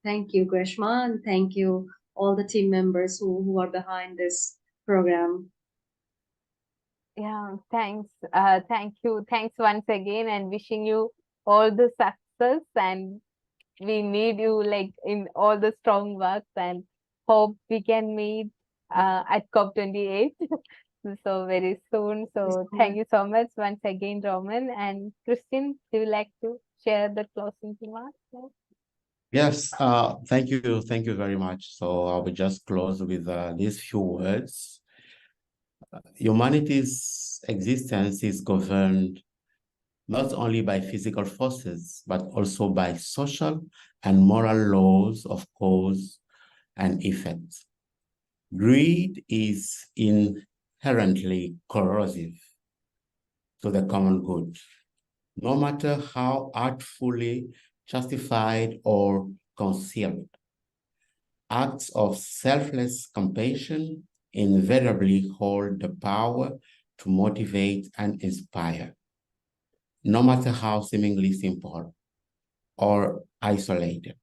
Thank you, Greshma, and thank you all the team members who are behind this program. Yeah, thanks. Thank you. Thanks once again, and wishing you all the success. And we need you like in all the strong works, and hope we can meet at COP28 so very soon. So thank you so much once again, Raoman. And Christian, do you like to share the closing remarks? Yes, thank you very much. So I will just close with these few words. Humanity's existence is governed not only by physical forces, but also by social and moral laws of cause and effect. Greed is inherently corrosive to the common good, no matter how artfully justified or concealed. Acts of selfless compassion invariably hold the power to motivate and inspire, no matter how seemingly simple or isolated.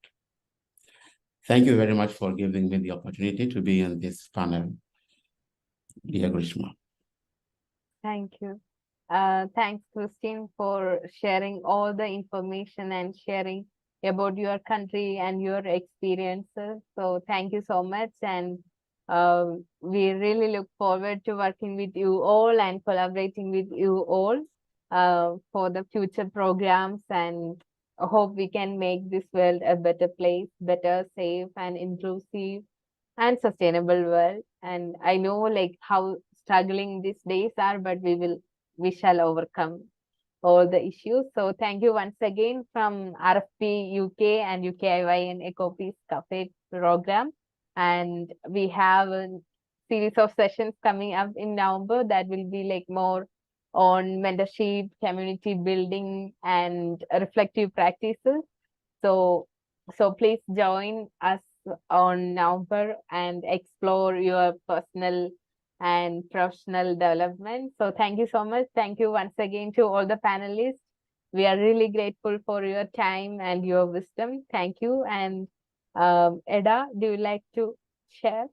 Thank you very much for giving me the opportunity to be in this panel, dear Grishma. Thank you. Thanks, Christine, for sharing all the information and sharing about your country and your experiences. So thank you so much. And we really look forward to working with you all and collaborating with you all for the future programs, and I hope we can make this world a better place, better, safe and inclusive and sustainable world. And I know like how struggling these days are, but we shall overcome all the issues. So thank you once again from RFP UK and UKIYN EcoPeace Cafe program. And we have a series of sessions coming up in November that will be like more on mentorship, community building and reflective practices. So please join us on November and explore your personal and professional development. So thank you so much. Thank you once again to all the panelists. We are really grateful for your time and your wisdom. Thank you. And Eda, do you like to share?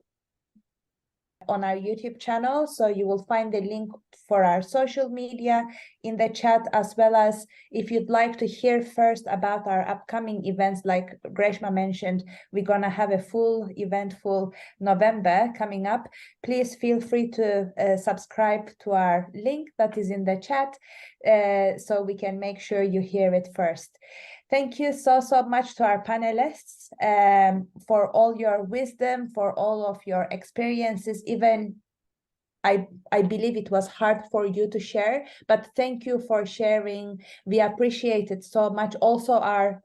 On our YouTube channel, so you will find the link for our social media in the chat, as well as if you'd like to hear first about our upcoming events, like Greshma mentioned, we're gonna have a full eventful November coming up. Please feel free to subscribe to our link that is in the chat, so we can make sure you hear it first. Thank you so much to our panelists for all your wisdom, for all of your experiences. Even I believe it was hard for you to share, but thank you for sharing. We appreciate it so much. Also our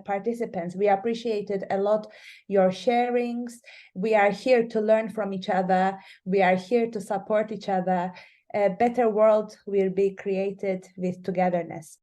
participants, we appreciated a lot your sharings. We are here to learn from each other. We are here to support each other. A better world will be created with togetherness.